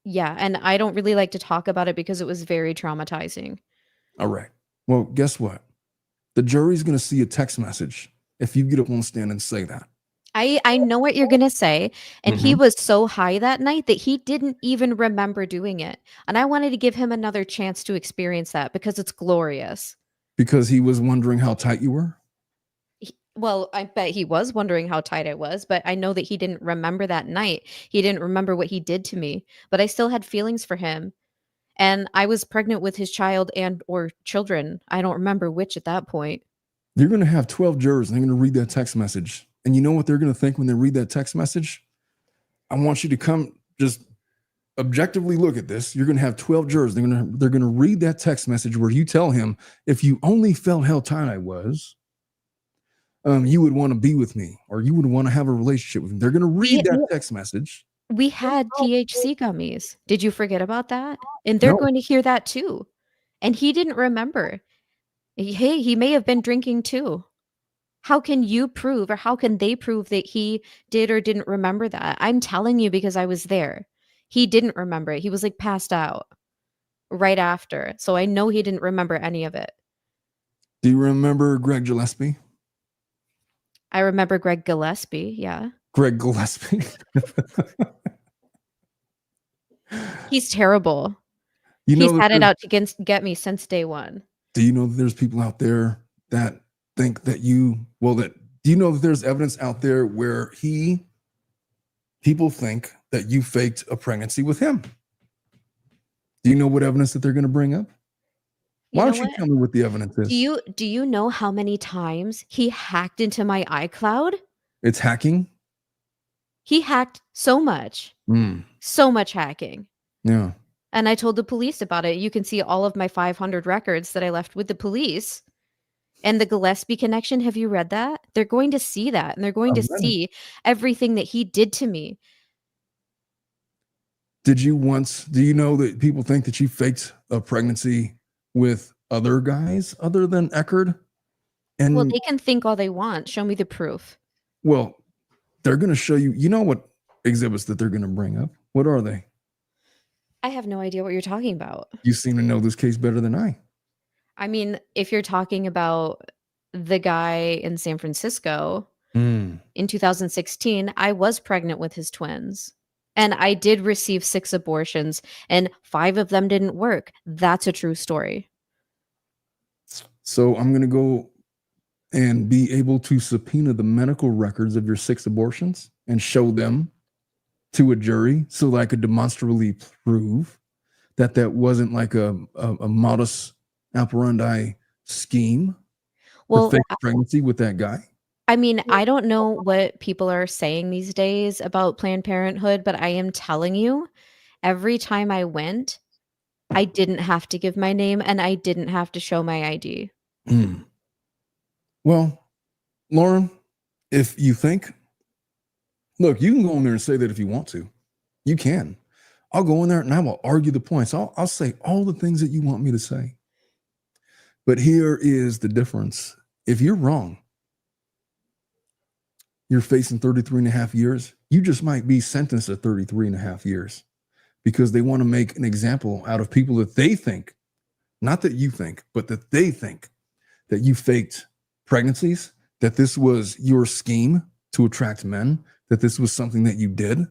Yeah, and I don't really like to talk about it because it was very traumatizing. All right. Well, guess what? The jury's going to see a text message if you get up on the stand and say that. I know what you're going to say, and he Mhm. was so high that night that he didn't even remember doing it. And I wanted to give him another chance to experience that because it's glorious. Because he was wondering how tight you were? Well, I bet he was wondering how tight I was, but I know that he didn't remember that night. He didn't remember what he did to me, but I still had feelings for him. And I was pregnant with his child and or children. I don't remember which at that point. You're going to have 12 jurors and they're going to read that text message. And you know what they're going to think when they read that text message? I want you to come just objectively look at this. You're going to have 12 jurors. They're going to read that text message where you tell him, if you only felt how tight I was, you would want to be with me or you would want to have a relationship with me. They're going to read that text message. We had THC gummies. Did you forget about that? And they're No. going to hear that too. And he didn't remember. Hey, he may have been drinking too. How can you prove or how can they prove that he did or didn't remember that? I'm telling you because I was there. He didn't remember it. He was like passed out right after. So I know he didn't remember any of it. Do you remember Greg Gillespie? I remember Greg Gillespie. Yeah. Greg Gillespie. He's terrible. You know He's that had it there's- out to get me since day one. Do you know that there's people out there that think that do you know that there's evidence out there where people think that you faked a pregnancy with him? Do you know what evidence that they're going to bring up? Why don't you tell me what the evidence is? Do you know how many times he hacked into my iCloud? It's hacking? He hacked so much. So much hacking. Yeah. And I told the police about it. You can see all of my 500 records that I left with the police. And the Gillespie connection, have you read that? They're going to see that, and they're going to see everything that he did to me. Do you know that people think that you faked a pregnancy with other guys other than Eckerd? And Well, they can think all they want. Show me the proof. well, they're going to show you know what exhibits that they're going to bring up? What are they? I have no idea what you're talking about. You seem to know this case better than I. I mean, if you're talking about the guy in San Francisco in 2016, I was pregnant with his twins. And I did receive 6 abortions, and 5 of them didn't work. That's a true story. So I'm going to go and be able to subpoena the medical records of your 6 abortions and show them to a jury so that I could demonstrably prove that wasn't like a modus operandi scheme to Well, fake pregnancy with that guy? I mean, I don't know what people are saying these days about Planned Parenthood, but I am telling you, every time I went, I didn't have to give my name and I didn't have to show my ID. Mm. Well, Lauren, if you think, look, you can go in there and say that if you want to. You can. I'll go in there and I will argue the points. I'll say all the things that you want me to say. But here is the difference. If you're wrong, you're facing 33 and a half years. You just might be sentenced to 33 and a half years because they want to make an example out of people that they think, not that you think, but that they think that you faked pregnancies, that this was your scheme to attract men, that this was something that you did,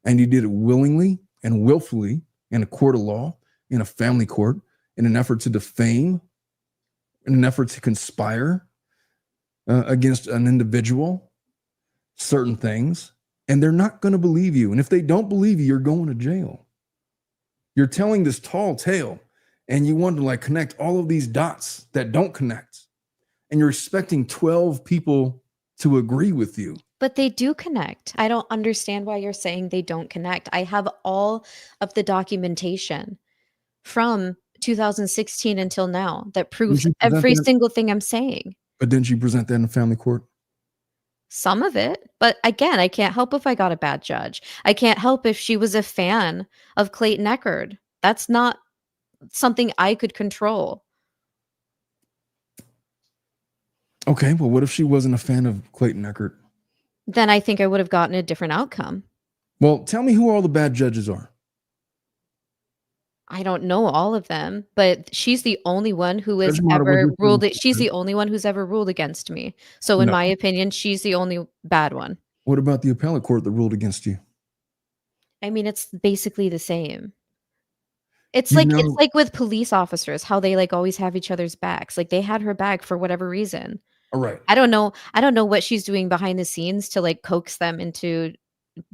and you did it willingly and willfully in a court of law, in a family court, in an effort to defame, in an effort to conspire against an individual, certain things, and they're not going to believe you. And if they don't believe you, you're going to jail. You're telling this tall tale, and you want to like connect all of these dots that don't connect, and you're expecting 12 people to agree with you. But they do connect. I don't understand why you're saying they don't connect. I have all of the documentation from 2016 until now that proves every single thing I'm saying. But didn't you present that in family court? Some of it. But again, I can't help if I got a bad judge. I can't help if she was a fan of Clayton Eckerd. That's not something I could control. Okay, well, what if she wasn't a fan of Clayton Eckerd? Then I think I would have gotten a different outcome. Well, tell me who all the bad judges are. I don't know all of them, but she's the only one who has Doesn't matter what ever your ruled feelings it. She's are. the only one who's ever ruled against me. So in No. my opinion, she's the only bad one. What about the appellate court that ruled against you? I mean, it's basically the same. It's You like know- it's like with police officers, how they like always have each other's backs. Like they had her back for whatever reason. All right. I don't know what she's doing behind the scenes to like coax them into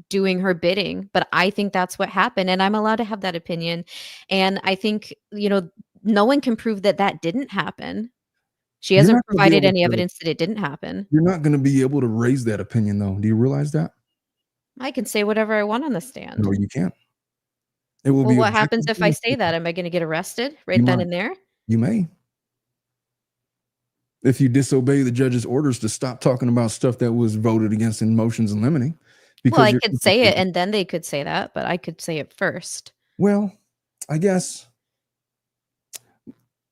doing her bidding, but I think that's what happened, and I'm allowed to have that opinion. And I think, no one can prove that that didn't happen. She You're hasn't not gonna be provided able any to- evidence that it didn't happen. You're not going to be able to raise that opinion, though. Do you realize that? I can say whatever I want on the stand. No, you can't. It will Well, be what happens if I objectively- say that? Am I going to get arrested right You then might. and there? You may. If you disobey the judge's orders to stop talking about stuff that was voted against in motions in limine. Well, I you're- could say it and then they could say that, but I could say it first. Well, I guess.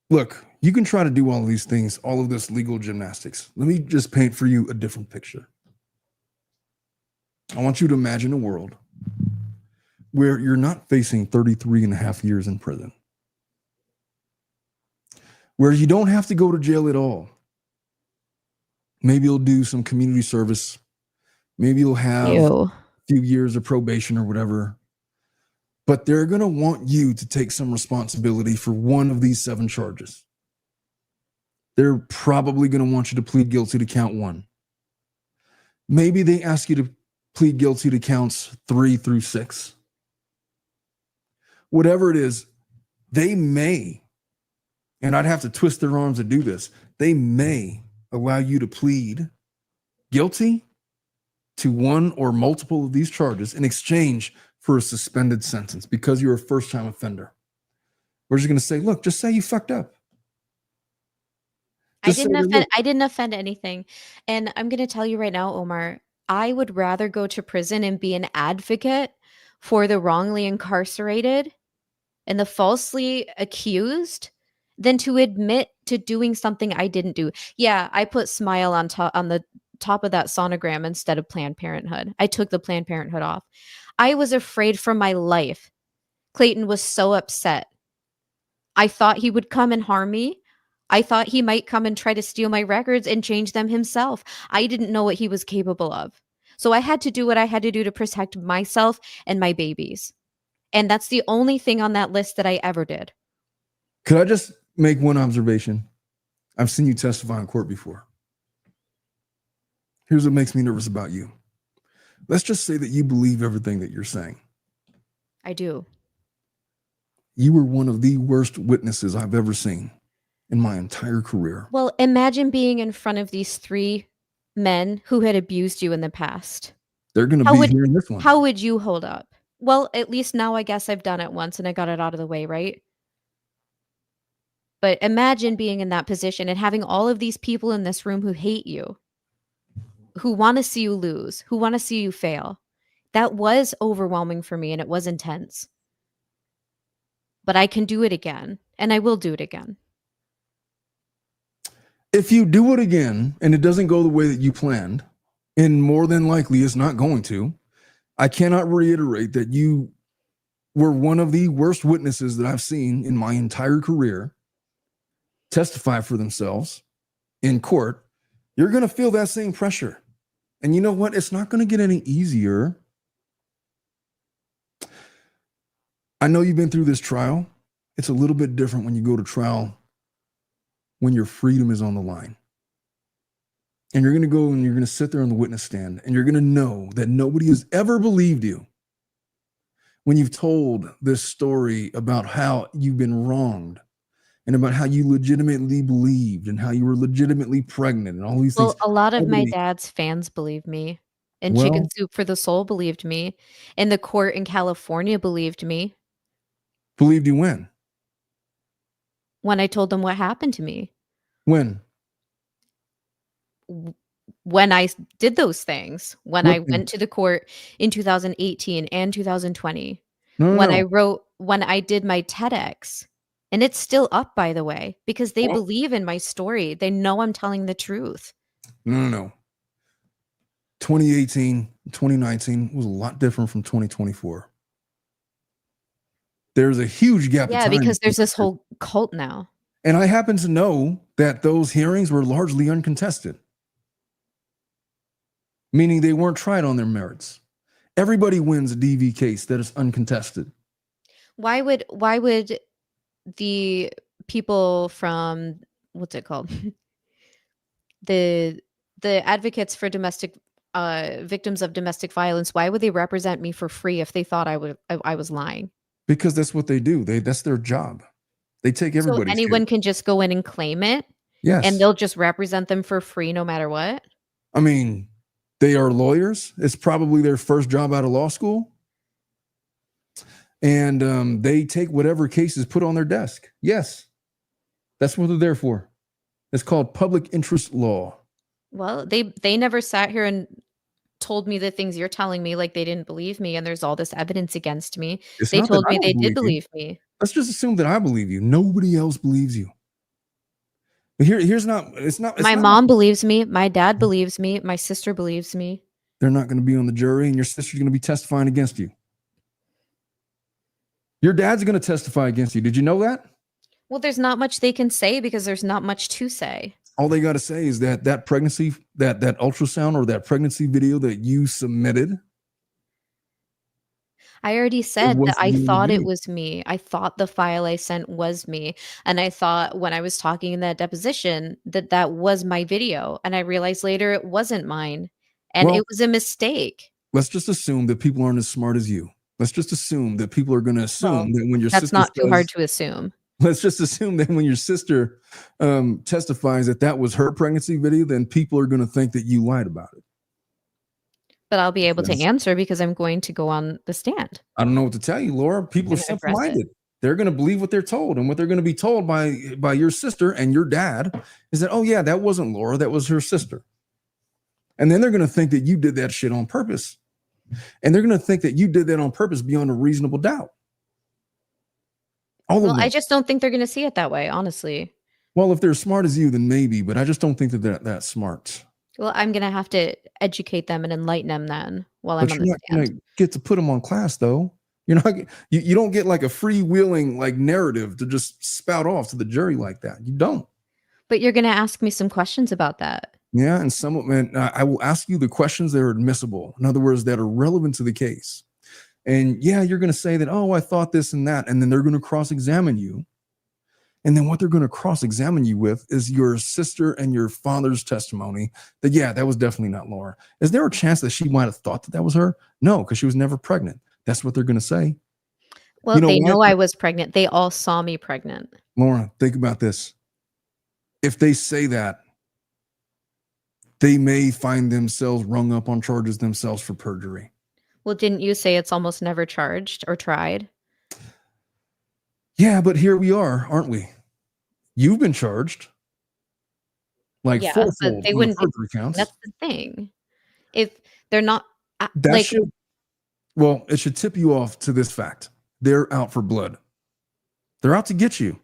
Look, you can try to do all of these things, all of this legal gymnastics. Let me just paint for you a different picture. I want you to imagine a world where you're not facing 33 and a half years in prison, where you don't have to go to jail at all. Maybe you'll do some community service. Maybe you'll have a few years of probation or whatever. But they're going to want you to take some responsibility for one of these 7 charges. They're probably going to want you to plead guilty to count 1. Maybe they ask you to plead guilty to counts 3 through 6. Whatever it is, they may, and I'd have to twist their arms to do this, they may allow you to plead guilty to one or multiple of these charges in exchange for a suspended sentence because you're a first-time offender. We're just going to say, look, just say you fucked up. I didn't offend anything. And I'm going to tell you right now, Omar, I would rather go to prison and be an advocate for the wrongly incarcerated and the falsely accused than to admit to doing something I didn't do. Yeah, I put smile on the top of that sonogram instead of Planned Parenthood. I took the Planned Parenthood off. I was afraid for my life. Clayton was so upset. I thought he would come and harm me. I thought he might come and try to steal my records and change them himself. I didn't know what he was capable of. So I had to do what I had to do to protect myself and my babies. And that's the only thing on that list that I ever did. Could I just make one observation? I've seen you testify in court before. Here's what makes me nervous about you. Let's just say that you believe everything that you're saying. I do. You were one of the worst witnesses I've ever seen in my entire career. Well, imagine being in front of these 3 men who had abused you in the past. They're going to How be would hearing this one. how would you hold up? Well, at least now I guess I've done it once and I got it out of the way, right? But imagine being in that position and having all of these people in this room who hate you, who want to see you lose, who want to see you fail. That was overwhelming for me and it was intense. But I can do it again, and I will do it again. If you do it again and it doesn't go the way that you planned, and more than likely it's not going to, I cannot reiterate that you were one of the worst witnesses that I've seen in my entire career testify for themselves in court. You're going to feel that same pressure. And you know what? It's not going to get any easier. I know you've been through this trial. It's a little bit different when you go to trial when your freedom is on the line. And you're going to go and you're going to sit there on the witness stand and you're going to know that nobody has ever believed you when you've told this story about how you've been wronged and about how you legitimately believed and how you were legitimately pregnant and all these things. Well, a lot of my Nobody- dad's fans believe me. And Well- Chicken Soup for the Soul believed me. And the court in California believed me Believed you when? when I told them what happened to me. When? When I did those things, when What I things? went to the court in 2018 and 2020, No, when no. when I did my TEDx, and it's still up, by the way, because they Well- believe in my story. They know I'm telling the truth. No. 2018, 2019 was a lot different from 2024. There's a huge gap. Yeah, of time because there's between this whole cult now. And I happen to know that those hearings were largely uncontested, meaning they weren't tried on their merits. Everybody wins a DV case that is uncontested. Why would the people from what's it called? the advocates for domestic victims of domestic violence, why would they represent me for free if they thought I was lying? Because that's what they do. That's their job. They take So everybody's anyone case. can just go in and claim it, Yes. and they'll just represent them for free no matter what? I mean, they are lawyers. It's probably their first job out of law school. And they take whatever case is put on their desk. Yes. That's what they're there for. It's called public interest law. Well, they never sat here and told me the things you're telling me, like they didn't believe me and there's all this evidence against me. It's They not that told I me don't they did believe you. believe me. Let's just assume that I believe you. Nobody else believes you. But here's not. It's not. My mom believes me. My dad believes me. My sister believes me. They're not going to be on the jury, and your sister's going to be testifying against you. Your dad's going to testify against you. Did you know that? Well, there's not much they can say because there's not much to say. All they got to say is that pregnancy, that ultrasound or that pregnancy video that you submitted. I already said that I wasn't you thought and it me. was me. I thought the file I sent was me. And I thought when I was talking in that deposition that was my video. And I realized later it wasn't mine. And Well- it was a mistake. Let's just assume that people aren't as smart as you. Let's just assume that people are going to assume Well, that when your That's sister not too hard says- to assume. Let's just assume that when your sister testifies that was her pregnancy video, then people are going to think that you lied about it. But I'll be able to Yes. answer because I'm going to go on the stand. I don't know what to tell you, Laura. People are Gonna address it. simple-minded. They're going to believe what they're told, and what they're going to be told by your sister and your dad is that, oh yeah, that wasn't Laura, that was her sister. And then they're going to think that you did that shit on purpose, and they're going to think that you did that on purpose beyond a reasonable doubt. All of Well, them. I just don't think they're going to see it that way, honestly. Well, if they're as smart as you, then maybe, but I just don't think that they're that smart. Well, I'm going to have to educate them and enlighten them then while I'm But on you're the not going stand. to get to put them on class, though. You're not. You don't get like a freewheeling like narrative to just spout off to the jury like that. You don't. But you're going to ask me some questions about that. Yeah, and I will ask you the questions that are admissible. In other words, that are relevant to the case. And yeah, you're going to say that, oh, I thought this and that, and then they're going to cross-examine you. And then what they're going to cross-examine you with is your sister and your father's testimony that, yeah, that was definitely not Laura. Is there a chance that she might have thought that was her? No, because she was never pregnant. That's what they're going to say. Well, You know they why? know I was pregnant. They all saw me pregnant. Laura, think about this. If they say that, they may find themselves rung up on charges themselves for perjury. Well, didn't you say it's almost never charged or tried? Yeah, but here we are, aren't we? You've been charged like Yeah, but fourfold they on the wouldn't be. perjury counts. That's the thing. If they're not That like, should, well, it should tip you off to this fact. They're out for blood. They're out to get you.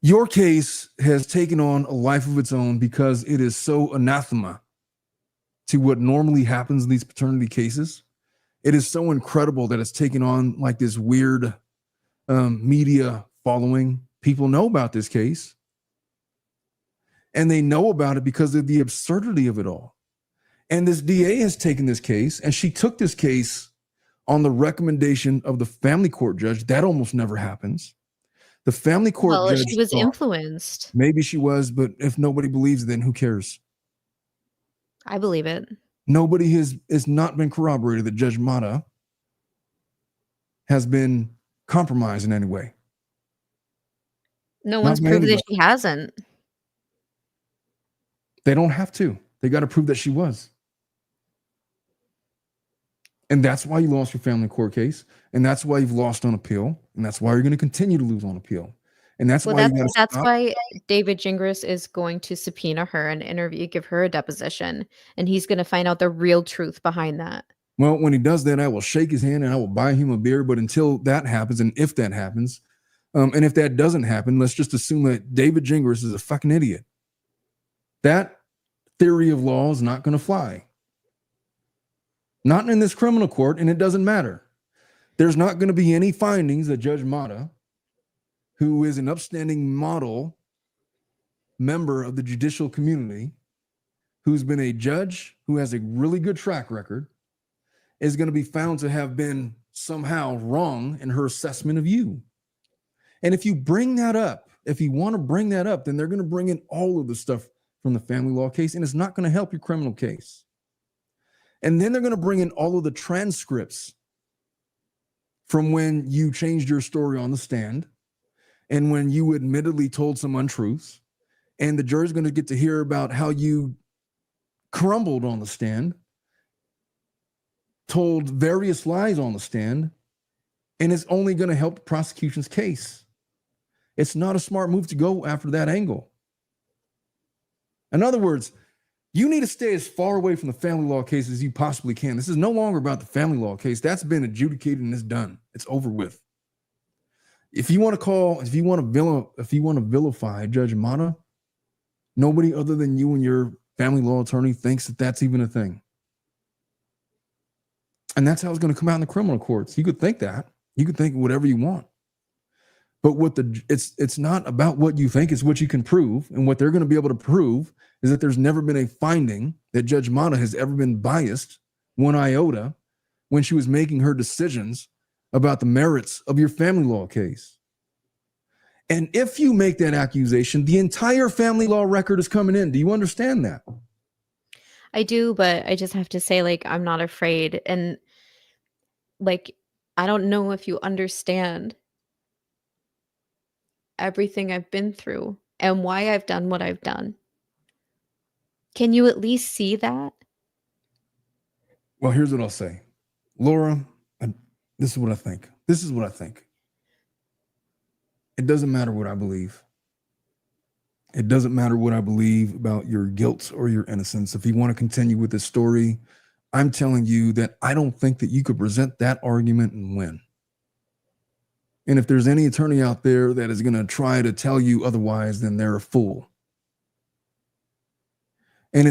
Your case has taken on a life of its own because it is so anathema to what normally happens in these paternity cases. It is so incredible that it's taken on like this weird media following. People know about this case, and they know about it because of the absurdity of it all. And this DA has taken this case, and she took this case on the recommendation of the family court judge. That almost never happens. The family court well, judge she was thought, influenced. maybe she was, but if nobody believes, then who cares? I believe it. Nobody has not been corroborated that Judge Mata has been compromised in any way. No Not one's by proved that anybody. she hasn't. They don't have to. They got to prove that she was. And that's why you lost your family court case. And that's why you've lost on appeal. And that's why you're going to continue to lose on appeal. And that's Well, why you got to that's stop. why David Gingras is going to subpoena her and interview, give her a deposition, and he's going to find out the real truth behind that. Well, when he does that, I will shake his hand and I will buy him a beer. But until that happens, and if that happens, and if that doesn't happen, let's just assume that David Gingras is a fucking idiot. That theory of law is not going to fly. Not in this criminal court, and it doesn't matter. There's not going to be any findings that Judge Mata, who is an upstanding model member of the judicial community, who's been a judge, who has a really good track record, is going to be found to have been somehow wrong in her assessment of you. And if you bring that up, if you want to bring that up, then they're going to bring in all of the stuff from the family law case, and it's not going to help your criminal case. And then they're going to bring in all of the transcripts from when you changed your story on the stand and when you admittedly told some untruths. And the jury's going to get to hear about how you crumbled on the stand, told various lies on the stand, and it's only going to help the prosecution's case. It's not a smart move to go after that angle. In other words, you need to stay as far away from the family law case as you possibly can. This is no longer about the family law case. That's been adjudicated and it's done. It's over with. If you want to vilify Judge Mata, nobody other than you and your family law attorney thinks that that's even a thing. And that's how it's going to come out in the criminal courts. You could think that. You could think whatever you want. But it's not about what you think, it's what you can prove. And what they're going to be able to prove is that there's never been a finding that Judge Mata has ever been biased one iota when she was making her decisions about the merits of your family law case. And if you make that accusation, the entire family law record is coming in. Do you understand that? I do, but I just have to say, like, I'm not afraid. And like, I don't know if you understand everything I've been through and why I've done what I've done. Can you at least see that? Well, here's what I'll say. Laura, this is what I think. This is what I think. It doesn't matter what I believe. It doesn't matter what I believe about your guilt or your innocence. If you want to continue with this story, I'm telling you that I don't think that you could present that argument and win. And if there's any attorney out there that is going to try to tell you otherwise, then they're a fool. And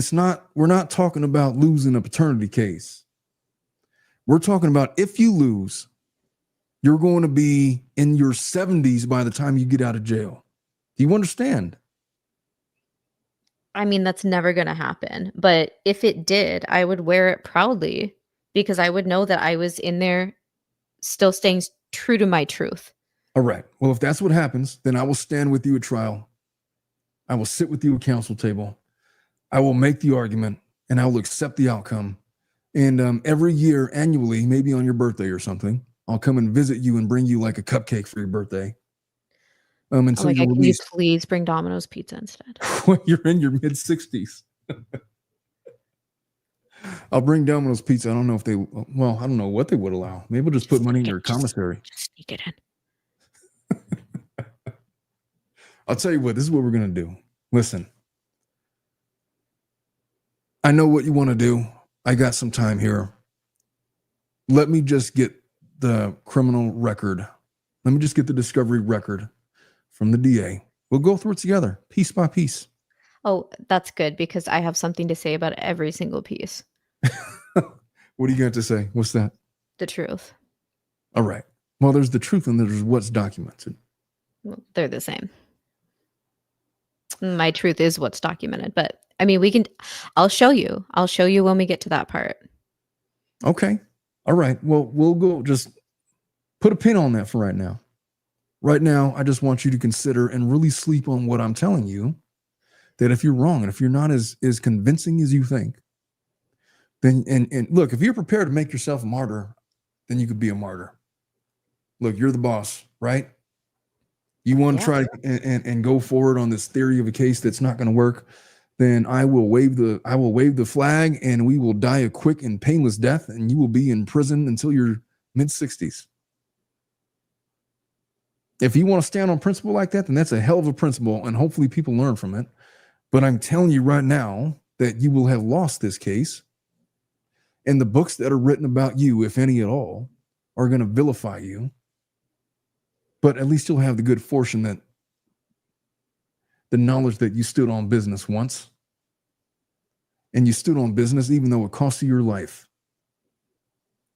we're not talking about losing a paternity case. We're talking about if you lose, you're going to be in your 70s by the time you get out of jail. Do you understand? I mean, that's never going to happen. But if it did, I would wear it proudly because I would know that I was in there still staying true to my truth. All right. Well, if that's what happens, then I will stand with you at trial. I will sit with you at counsel table. I will make the argument and I will accept the outcome. And every year, annually, maybe on your birthday or something, I'll come and visit you and bring you like a cupcake for your birthday. Oh Until my you're God, can you released. please bring Domino's pizza instead? When you're in your mid 60s. I'll bring Domino's pizza. I don't know if they, well, I don't know what they would allow. Maybe we'll just put money in your commissary. Just sneak it in. I'll tell you what, this is what we're going to do. Listen, I know what you want to do. I got some time here. Let me just get the criminal record. Let me just get the discovery record from the DA. We'll go through it together, piece by piece. Oh, that's good because I have something to say about every single piece. What do you got to say? What's that? The truth. All right. Well, there's the truth and there's what's documented. Well, they're the same. My truth is what's documented, but I mean, I'll show you. I'll show you when we get to that part. Okay. All right. Well, we'll go just put a pin on that for right now. Right now, I just want you to consider and really sleep on what I'm telling you, that if you're wrong and if you're not as convincing as you think, then, and look, if you're prepared to make yourself a martyr, then you could be a martyr. Look, you're the boss, right? You want to try and go forward on this theory of a case that's not going to work, then I will wave the flag and we will die a quick and painless death and you will be in prison until your mid 60s. If you want to stand on principle like that, then that's a hell of a principle and hopefully people learn from it. But I'm telling you right now that you will have lost this case and the books that are written about you, if any at all, are going to vilify you. But at least you'll have the good fortune that the knowledge that you stood on business once and you stood on business, even though it cost you your life.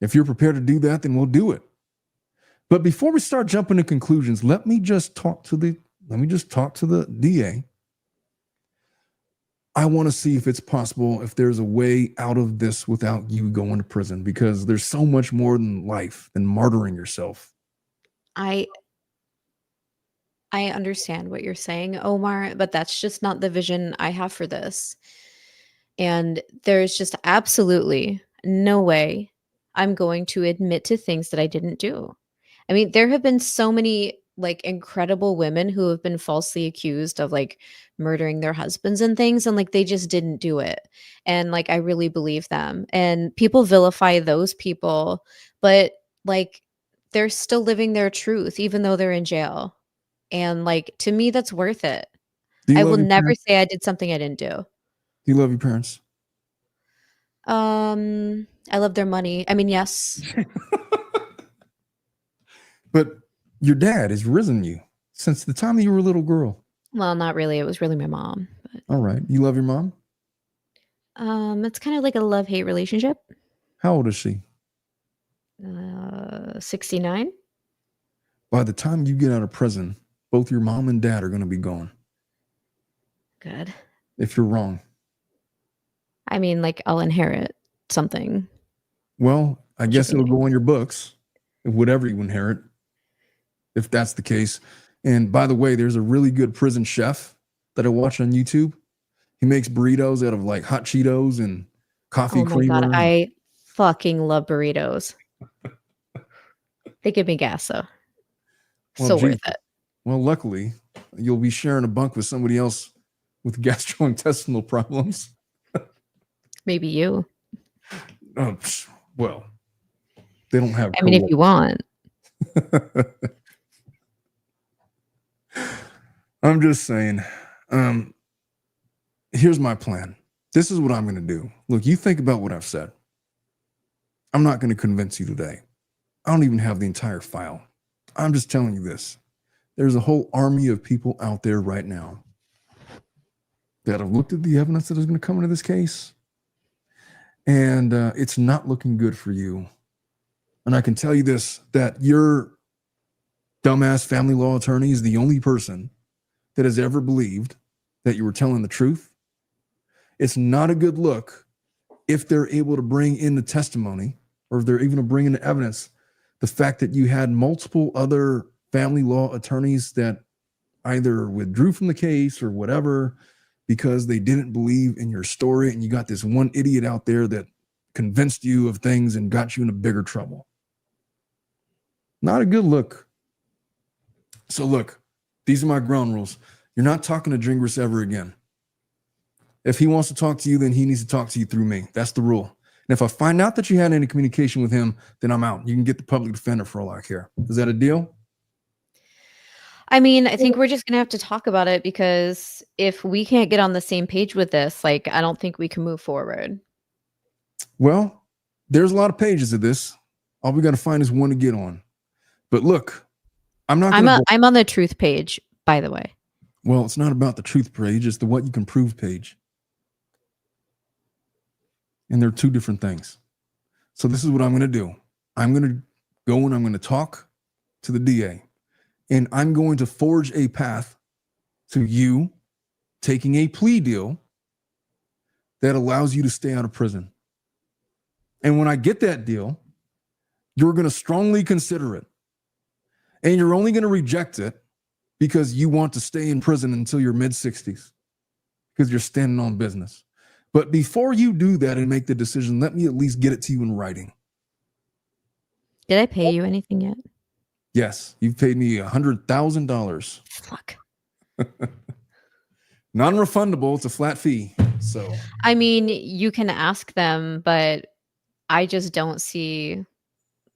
If you're prepared to do that, then we'll do it. But before we start jumping to conclusions, let me just talk to the DA. I want to see if it's possible, if there's a way out of this without you going to prison, because there's so much more than life than martyring yourself. I understand what you're saying, Omar, but that's just not the vision I have for this. And there's just absolutely no way I'm going to admit to things that I didn't do. I mean, there have been so many like incredible women who have been falsely accused of like murdering their husbands and things, and like they just didn't do it. And like I really believe them. And people vilify those people, but like they're still living their truth even though they're in jail. And like to me, that's worth it. I will never say I did something I didn't do. Do you love your parents? I love their money. I mean, yes. But your dad has risen you since the time that you were a little girl. Well, not really. It was really my mom. But, all right. You love your mom? It's kind of like a love-hate relationship. How old is she? 69. By the time you get out of prison, both your mom and dad are going to be gone. Good. If you're wrong. I mean, like I'll inherit something. Well, I guess it'll go on your books, whatever you inherit, if that's the case. And by the way, there's a really good prison chef that I watch on YouTube. He makes burritos out of like hot Cheetos and coffee creamer. God, I fucking love burritos. They give me gas though. Well, so worth it. Well, luckily, you'll be sharing a bunk with somebody else with gastrointestinal problems. Maybe you. Oh, well, they don't have. I mean, if you want. I'm just saying, here's my plan. This is what I'm going to do. Look, you think about what I've said. I'm not going to convince you today. I don't even have the entire file. I'm just telling you this. There's a whole army of people out there right now that have looked at the evidence that is going to come into this case. And it's not looking good for you. And I can tell you this, that your dumbass family law attorney is the only person that has ever believed that you were telling the truth. It's not a good look if they're able to bring in the testimony, or if they're even to bring in the evidence, the fact that you had multiple other family law attorneys that either withdrew from the case or whatever, because they didn't believe in your story, and you got this one idiot out there that convinced you of things and got you into bigger trouble. Not a good look. So look, these are my ground rules. You're not talking to Gingerbread ever again. If he wants to talk to you, then he needs to talk to you through me. That's the rule. And if I find out that you had any communication with him, then I'm out. You can get the public defender for all I care. Is that a deal? I mean, I think we're just going to have to talk about it, because if we can't get on the same page with this, like, I don't think we can move forward. Well, there's a lot of pages of this. All we got to find is one to get on. But look, I'm on the truth page, by the way. Well, it's not about the truth page. It's the what you can prove page. And they're two different things. So this is what I'm going to do. I'm going to go and I'm going to talk to the DA. And I'm going to forge a path to you taking a plea deal that allows you to stay out of prison. And when I get that deal, you're going to strongly consider it. And you're only going to reject it because you want to stay in prison until your mid-60s, because you're standing on business. But before you do that and make the decision, let me at least get it to you in writing. Did I pay you anything yet? Yes, you've paid me $100,000. Fuck. Non-refundable. It's a flat fee. So, I mean, you can ask them, but I just don't see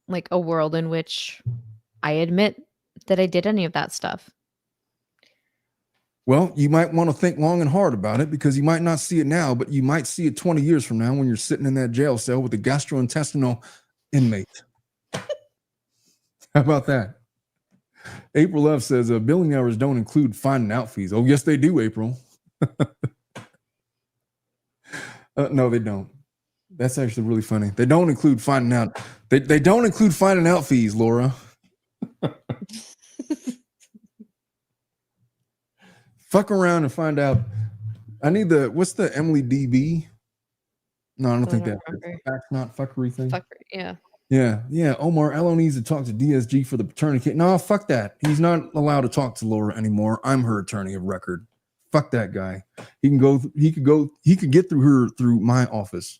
like a world in which I admit that I did any of that stuff. well, you might want to think long and hard about it, because you might not see it now, but you might see it 20 years from now when you're sitting in that jail cell with a gastrointestinal inmate. How about that? April F says billing hours don't include finding out fees. Oh, yes, they do, April. No, they don't. That's actually really funny. They don't include finding out. They don't include finding out fees, Laura. Fuck around and find out. I need what's the Emily DB? No, I don't think that's facts, not fuckery thing. Yeah. Yeah. Omar Ello needs to talk to DSG for the paternity case. No, fuck that. He's not allowed to talk to Laura anymore. I'm her attorney of record. Fuck that guy. He could get through her through my office.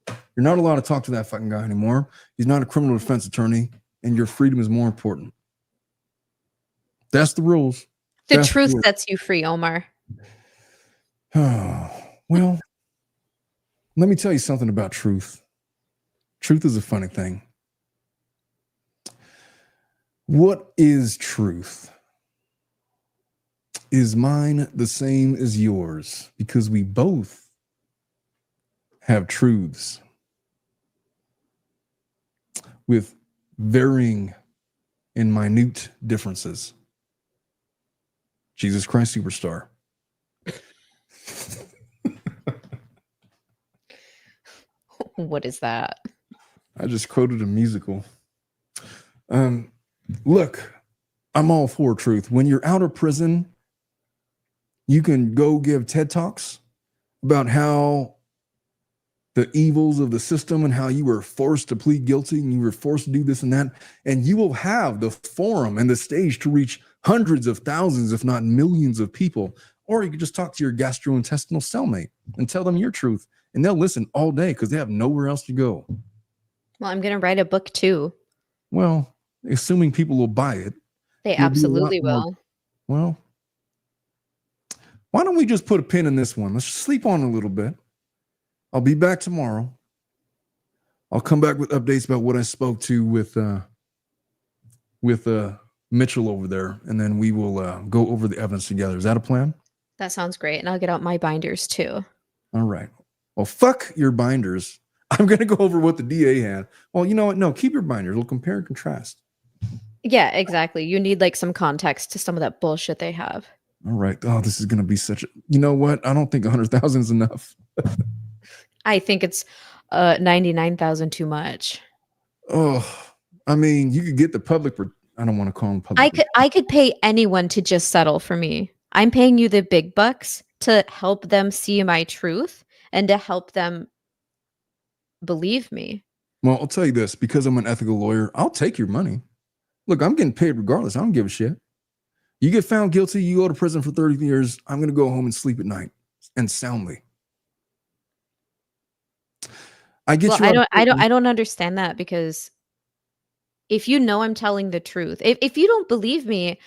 You're not allowed to talk to that fucking guy anymore. He's not a criminal defense attorney, and your freedom is more important. That's the rules. The truth sets you free, Omar. Oh, well, let me tell you something about truth. Truth is a funny thing. What is truth? Is mine the same as yours? Because we both have truths with varying and minute differences. Jesus Christ Superstar. What is that? I just quoted a musical. Look, I'm all for truth. When you're out of prison, you can go give TED Talks about how the evils of the system and how you were forced to plead guilty and you were forced to do this and that. And you will have the forum and the stage to reach hundreds of thousands, if not millions of people. Or you could just talk to your gastrointestinal cellmate and tell them your truth. And they'll listen all day because they have nowhere else to go. Well, I'm going to write a book too. Well, assuming people will buy it. They absolutely will. Well, why don't we just put a pin in this one? Let's sleep on a little bit. I'll be back tomorrow. I'll come back with updates about what I spoke to with Mitchell over there, and then we will go over the evidence together. Is that a plan? That sounds great. And I'll get out my binders too. All right. Well, fuck your binders. I'm going to go over what the DA had. Well, you know what? No, keep your binders. We'll compare and contrast. Yeah, exactly. You need like some context to some of that bullshit they have. All right. Oh, this is going to be such a, you know what? I don't think 100,000 is enough. I think it's 99,000 too much. Oh, I mean, you could get the public. I don't want to call them public. I could pay anyone to just settle for me. I'm paying you the big bucks to help them see my truth and to help them believe me. Well, I'll tell you this, because I'm an ethical lawyer, I'll take your money. Look, I'm getting paid regardless. I don't give a shit. You get found guilty, you go to prison for 30 years, I'm going to go home and sleep at night and soundly. I get you. I don't understand that, because if you know I'm telling the truth. If you don't believe me,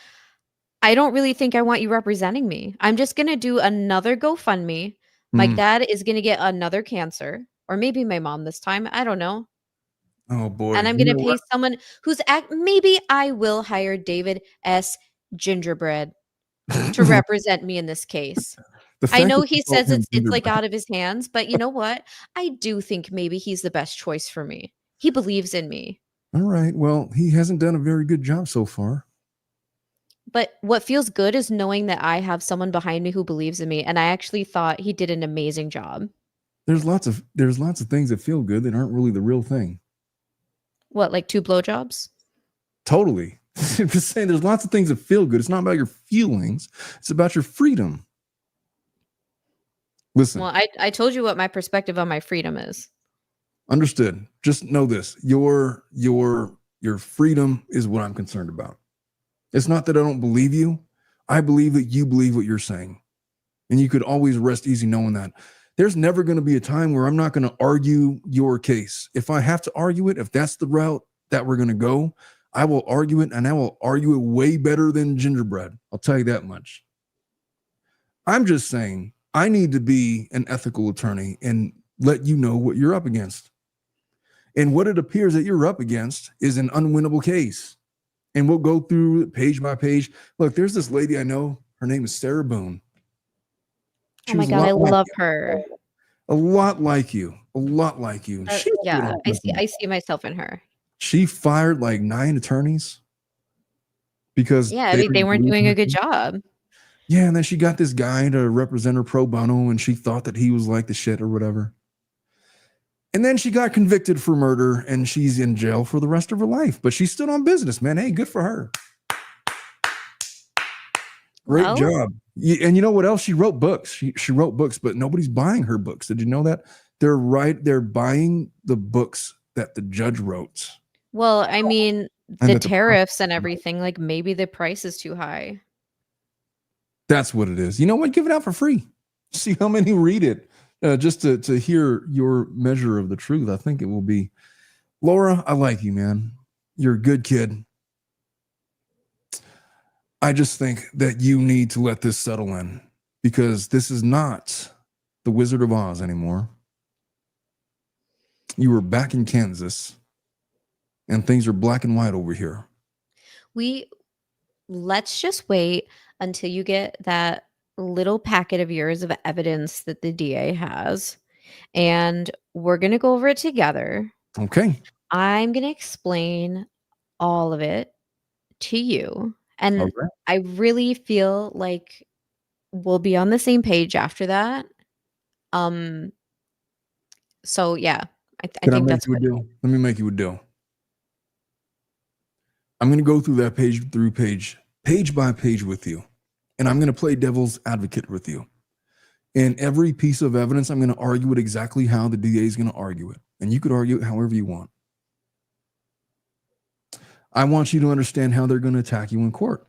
I don't really think I want you representing me. I'm just gonna do another GoFundMe. My Mm. dad is gonna get another cancer, or maybe my mom this time. I don't know. Oh boy. And I'm You gonna know what? pay someone who's maybe I will hire David S. Gingerbread to represent me in this case. The I fact know that you he called says him it's like Gingerbread. out of his hands, but you know what? I do think maybe he's the best choice for me. He believes in me. All right. Well, he hasn't done a very good job so far. But what feels good is knowing that I have someone behind me who believes in me, and I actually thought he did an amazing job. There's lots of things that feel good that aren't really the real thing. What, like 2 blowjobs? Totally. I'm just saying there's lots of things that feel good. It's not about your feelings. It's about your freedom. Listen, Well, I told you what my perspective on my freedom is. understood. Just know this. Your freedom is what I'm concerned about. It's not that I don't believe you. I believe that you believe what you're saying. And you could always rest easy knowing that. There's never going to be a time where I'm not going to argue your case. If I have to argue it, if that's the route that we're going to go, I will argue it, and I will argue it way better than Gingerbread. I'll tell you that much. I'm just saying I need to be an ethical attorney and let you know what you're up against. And what it appears that you're up against is an unwinnable case. And we'll go through it page by page. Look, there's this lady I know. Her name is Sarah Boone. Oh my God, I love her. A lot like you. A lot like you. Yeah, I see myself in her. She fired like 9 attorneys because Yeah, I mean, they weren't doing a good job. Yeah, and then she got this guy to represent her pro bono, and she thought that he was like the shit or whatever. And then she got convicted for murder, and she's in jail for the rest of her life. But she's still on business, man. Hey, good for her. Great job. And you know what else? She wrote books. She wrote books, but nobody's buying her books. Did you know that? They're buying the books that the judge wrote. Well, I mean, the tariffs and everything, like maybe the price is too high. That's what it is. You know what? Give it out for free. See how many read it. Just to hear your measure of the truth. I think it will be. Laura, I like you, man. You're a good kid. I just think that you need to let this settle in, because this is not the Wizard of Oz anymore. You were back in Kansas, and things are black and white over here. Let's just wait until you get that little packet of yours of evidence that the DA has, and we're going to go over it together. Okay. I'm going to explain all of it to you. And Okay. I really feel like we'll be on the same page after that. So yeah, I think that's good. Let me make you a deal. I'm going to go through that page by page with you. And I'm going to play devil's advocate with you. And every piece of evidence, I'm going to argue it exactly how the DA is going to argue it. And you could argue it however you want. I want you to understand how they're going to attack you in court.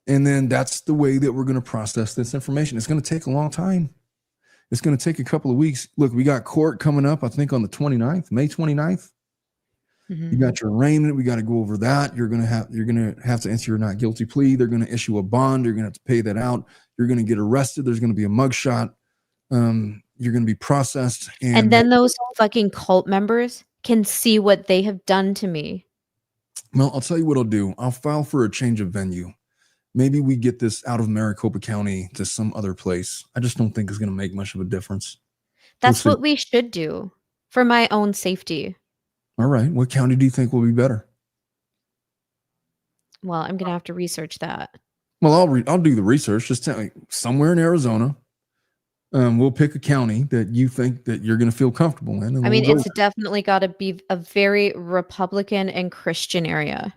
And then that's the way that we're going to process this information. It's going to take a long time. It's going to take a couple of weeks. Look, we got court coming up, I think on the 29th, May 29th. Mm-hmm. You got your arraignment. We got to go over that. You're going to have to answer your not guilty plea. They're going to issue a bond. You're going to have to pay that out. You're going to get arrested. There's going to be a mugshot. You're going to be processed. And then those fucking cult members can see what they have done to me. Well, I'll tell you what I'll do. I'll file for a change of venue. Maybe we get this out of Maricopa County to some other place. I just don't think it's going to make much of a difference. That's what we should do for my own safety. All right. What county do you think will be better? Well, I'm going to have to research that. Well, I'll do the research. Just tell me somewhere in Arizona. We'll pick a county that you think that you're going to feel comfortable in. And I mean, it's definitely got to be a very Republican and Christian area.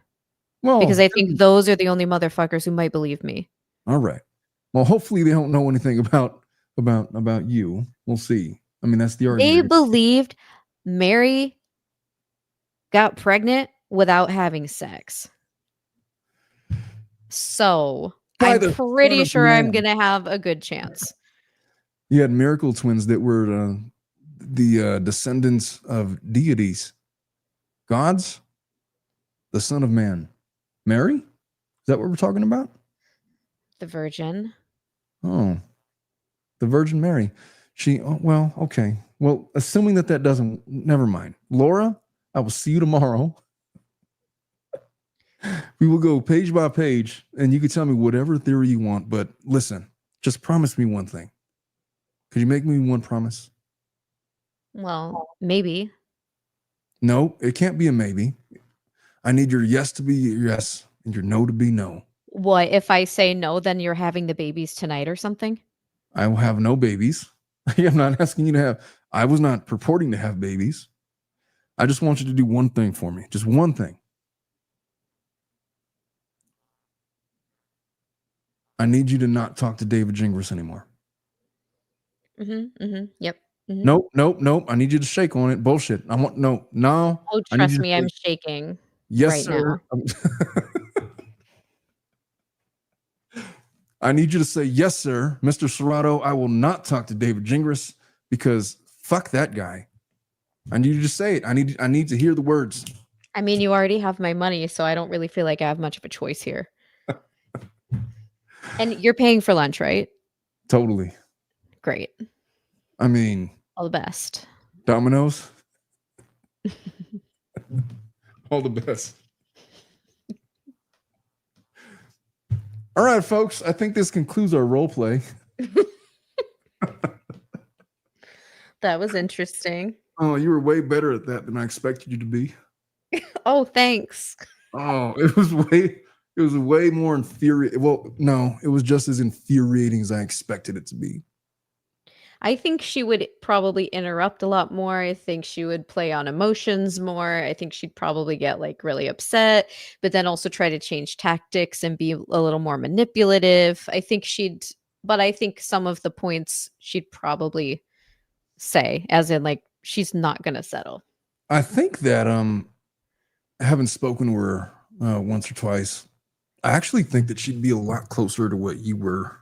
Well, because I think those are the only motherfuckers who might believe me. All right. Well, hopefully they don't know anything about you. We'll see. I mean, that's the argument. They believed Mary got pregnant without having sex. So I'm pretty sure I'm going to have a good chance. You had miracle twins that were the descendants of deities, gods. the Son of Man? Mary? Is that what we're talking about? The Virgin. Oh, the Virgin Mary. Well, okay. Well, assuming that doesn't, never mind. Laura, I will see you tomorrow. We will go page by page, and you can tell me whatever theory you want. But listen, just promise me one thing. Could you make me one promise? Well, maybe. No, it can't be a maybe. I need your yes to be yes and your no to be no. What if I say no, then you're having the babies tonight or something? I will have no babies. I'm not asking you to have, I was not purporting to have babies. I just want you to do one thing for me. Just one thing. I need you to not talk to David Gingras anymore. Yep. Nope. I need you to shake on it. Bullshit. No. Oh, trust me, I'm shaking. Yes, right sir. I need you to say, yes, sir, Mr. Serrato, I will not talk to David Gingras because fuck that guy. I need you to say it. I need to hear the words. I mean, you already have my money, so I don't really feel like I have much of a choice here. And you're paying for lunch, right? Totally. Great. I mean, all the best. Domino's. All the best. All right, folks. I think this concludes our role play. That was interesting. Oh, you were way better at that than I expected you to be. Oh, thanks. Oh, it was way more infuriating. Well, no, it was just as infuriating as I expected it to be. I think she would probably interrupt a lot more. I think she would play on emotions more. I think she'd probably get like really upset, but then also try to change tactics and be a little more manipulative. I think some of the points she'd probably say, as in like, she's not going to settle. I think that, having spoken to her once or twice, I actually think that she'd be a lot closer to what you were.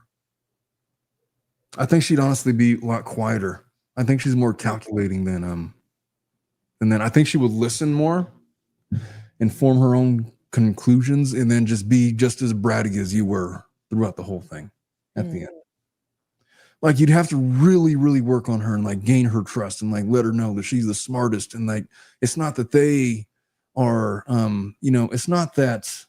I think she'd honestly be a lot quieter. I think she's more calculating than that. I think she would listen more and form her own conclusions and then just be just as bratty as you were throughout the whole thing at the end. Like, you'd have to really, really work on her and like gain her trust and like let her know that she's the smartest. And like, it's not that they are, it's not that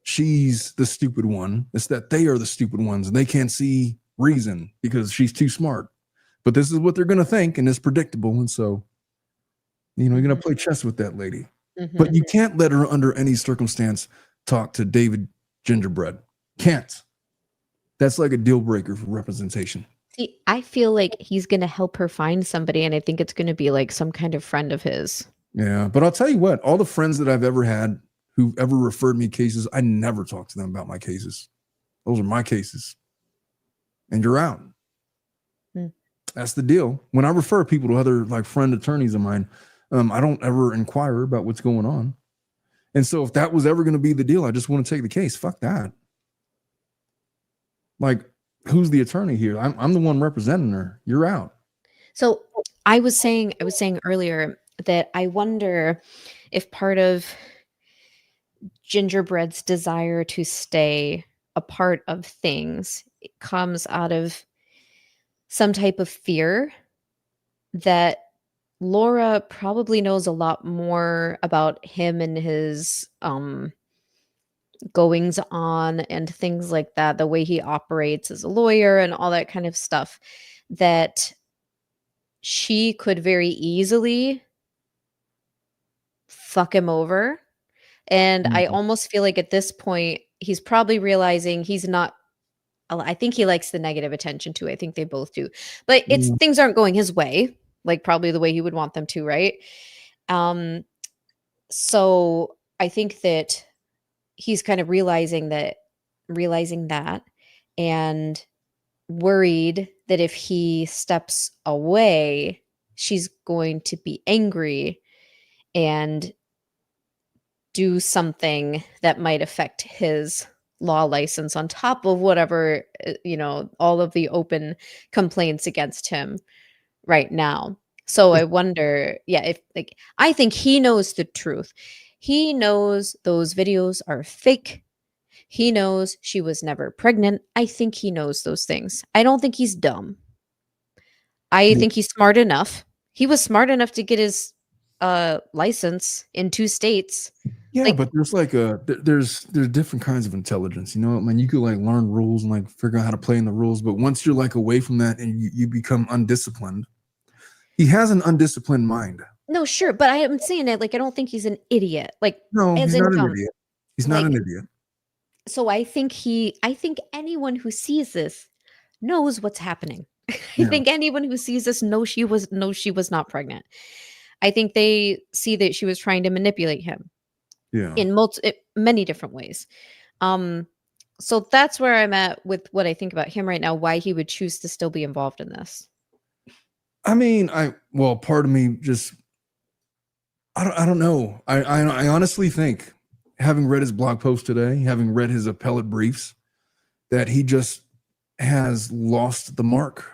she's the stupid one. It's that they are the stupid ones and they can't see reason because she's too smart. But this is what they're going to think, and it's predictable. And so, you're going to play chess with that lady. But you can't let her under any circumstance talk to David Gingerbread. Can't. That's like a deal breaker for representation. See, I feel like he's going to help her find somebody, and I think it's going to be like some kind of friend of his. Yeah, but I'll tell you what, all the friends that I've ever had who've ever referred me cases, I never talk to them about my cases. Those are my cases. And you're out. That's the deal. When I refer people to other like friend attorneys of mine, I don't ever inquire about what's going on. And so if that was ever going to be the deal, I just want to take the case. Fuck that. Like, who's the attorney here? I'm the one representing her. You're out. So I was saying earlier that I wonder if part of Gingerbread's desire to stay a part of things comes out of some type of fear that Laura probably knows a lot more about him and his goings on and things like that, the way he operates as a lawyer and all that kind of stuff, that she could very easily fuck him over. And I almost feel like at this point, he's probably realizing he's not, I think he likes the negative attention too. I think they both do, but things aren't going his way, like probably the way he would want them to. Right. So I think that he's kind of realizing that and worried that if he steps away, she's going to be angry and do something that might affect his law license on top of whatever, all of the open complaints against him right now. So I wonder, if I think he knows the truth. He knows those videos are fake. He knows she was never pregnant. I think he knows those things. I don't think he's dumb. I think he's smart enough. He was smart enough to get his license in 2 states. Yeah, Like, but there's like there's different kinds of intelligence, you know. I mean, you could like learn rules and like figure out how to play in the rules, but once you're like away from that and you become undisciplined, he has an undisciplined mind. no, sure, but I am saying it like I don't think he's an idiot. Like, No, as he's in not an dumb. idiot. He's not an Like, idiot. so I think anyone who sees this knows what's happening. I Yeah. think anyone who sees this knows she was not pregnant. I think they see that she was trying to manipulate him Yeah. in many different ways. So that's where I'm at with what I think about him right now, why he would choose to still be involved in this. I mean, part of me just I don't know. I honestly think, having read his blog post today, having read his appellate briefs, that he just has lost the mark.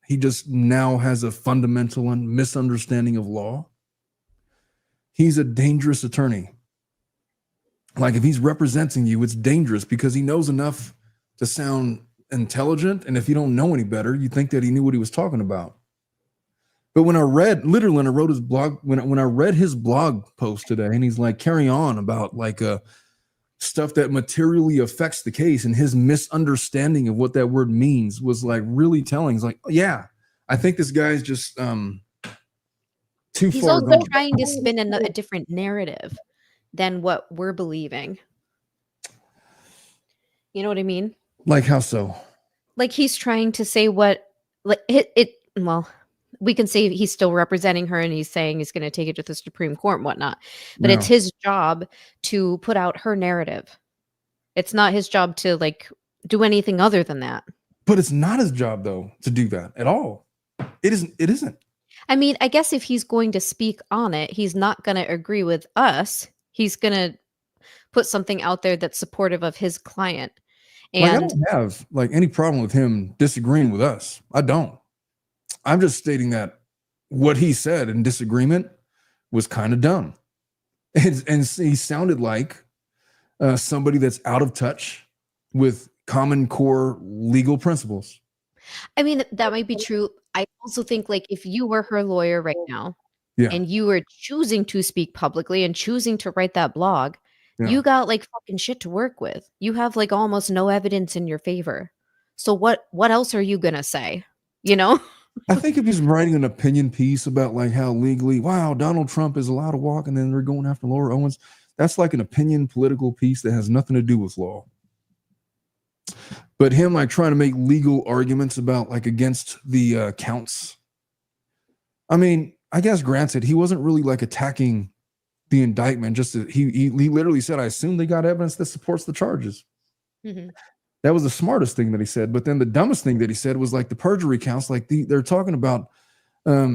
He just now has a fundamental misunderstanding of law. He's a dangerous attorney. Like, if he's representing you, it's dangerous because he knows enough to sound intelligent. And if you don't know any better, you think that he knew what he was talking about. But when I read his blog, when I read his blog post today, and he's like, carry on about like stuff that materially affects the case, and his misunderstanding of what that word means was like really telling. He's like, yeah, I think this guy's just too He's far also gone. trying to spin a different narrative than what we're believing. You know what I mean? Like, how so? Like, he's trying to say what, like, well, we can say he's still representing her and he's saying he's going to take it to the Supreme Court and whatnot, but it's his job to put out her narrative. It's not his job to like do anything other than that. But it's not his job though to do that at all. It isn't. I mean, I guess if he's going to speak on it, he's not going to agree with us. He's going to put something out there that's supportive of his client. And Like, I don't have like any problem with him disagreeing with us. I don't. I'm just stating that what he said in disagreement was kind of dumb. And he sounded like somebody that's out of touch with common core legal principles. I mean, that might be true. I also think, like, if you were her lawyer right now, Yeah. and you were choosing to speak publicly and choosing to write that blog, Yeah. you got like fucking shit to work with. You have like almost no evidence in your favor. So what else are you gonna say? You know? I think if he's writing an opinion piece about like how legally, wow, Donald Trump is allowed to walk, and then they're going after Laura Owens, that's like an opinion political piece that has nothing to do with law. But him like trying to make legal arguments about like against the counts. I mean, I guess granted, he wasn't really like attacking the indictment. Just he literally said, I assume they got evidence that supports the charges. Mhm. That was the smartest thing that he said. But then the dumbest thing that he said was like the perjury counts. Like they're talking about,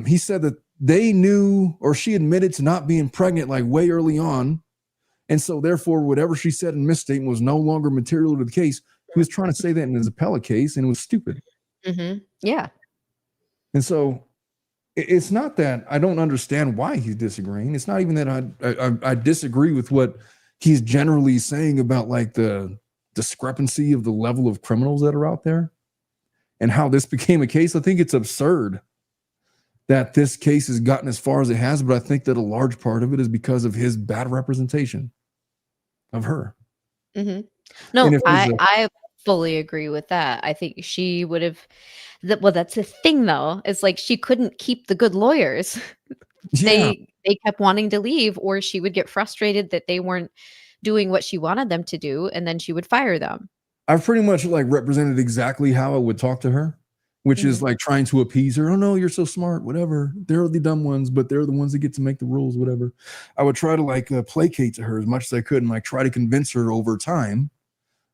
he said that they knew, or she admitted to not being pregnant like way early on. And so therefore, whatever she said in misstatement was no longer material to the case. He was trying to say that in his appellate case, and it was stupid. Yeah. And so it's not that I don't understand why he's disagreeing. It's not even that I disagree with what he's generally saying about like the discrepancy of the level of criminals that are out there and how this became a case. I think it's absurd that this case has gotten as far as it has, but I think that a large part of it is because of his bad representation of her. No, And if there's I fully agree with that. I think she would have. Well, that's the thing, though. It's like she couldn't keep the good lawyers. Yeah. They kept wanting to leave, or she would get frustrated that they weren't doing what she wanted them to do, and then she would fire them. I've pretty much like represented exactly how I would talk to her, which is like trying to appease her. Oh no, you're so smart, whatever. They're the dumb ones, but they're the ones that get to make the rules, whatever. I would try to like placate to her as much as I could and like try to convince her over time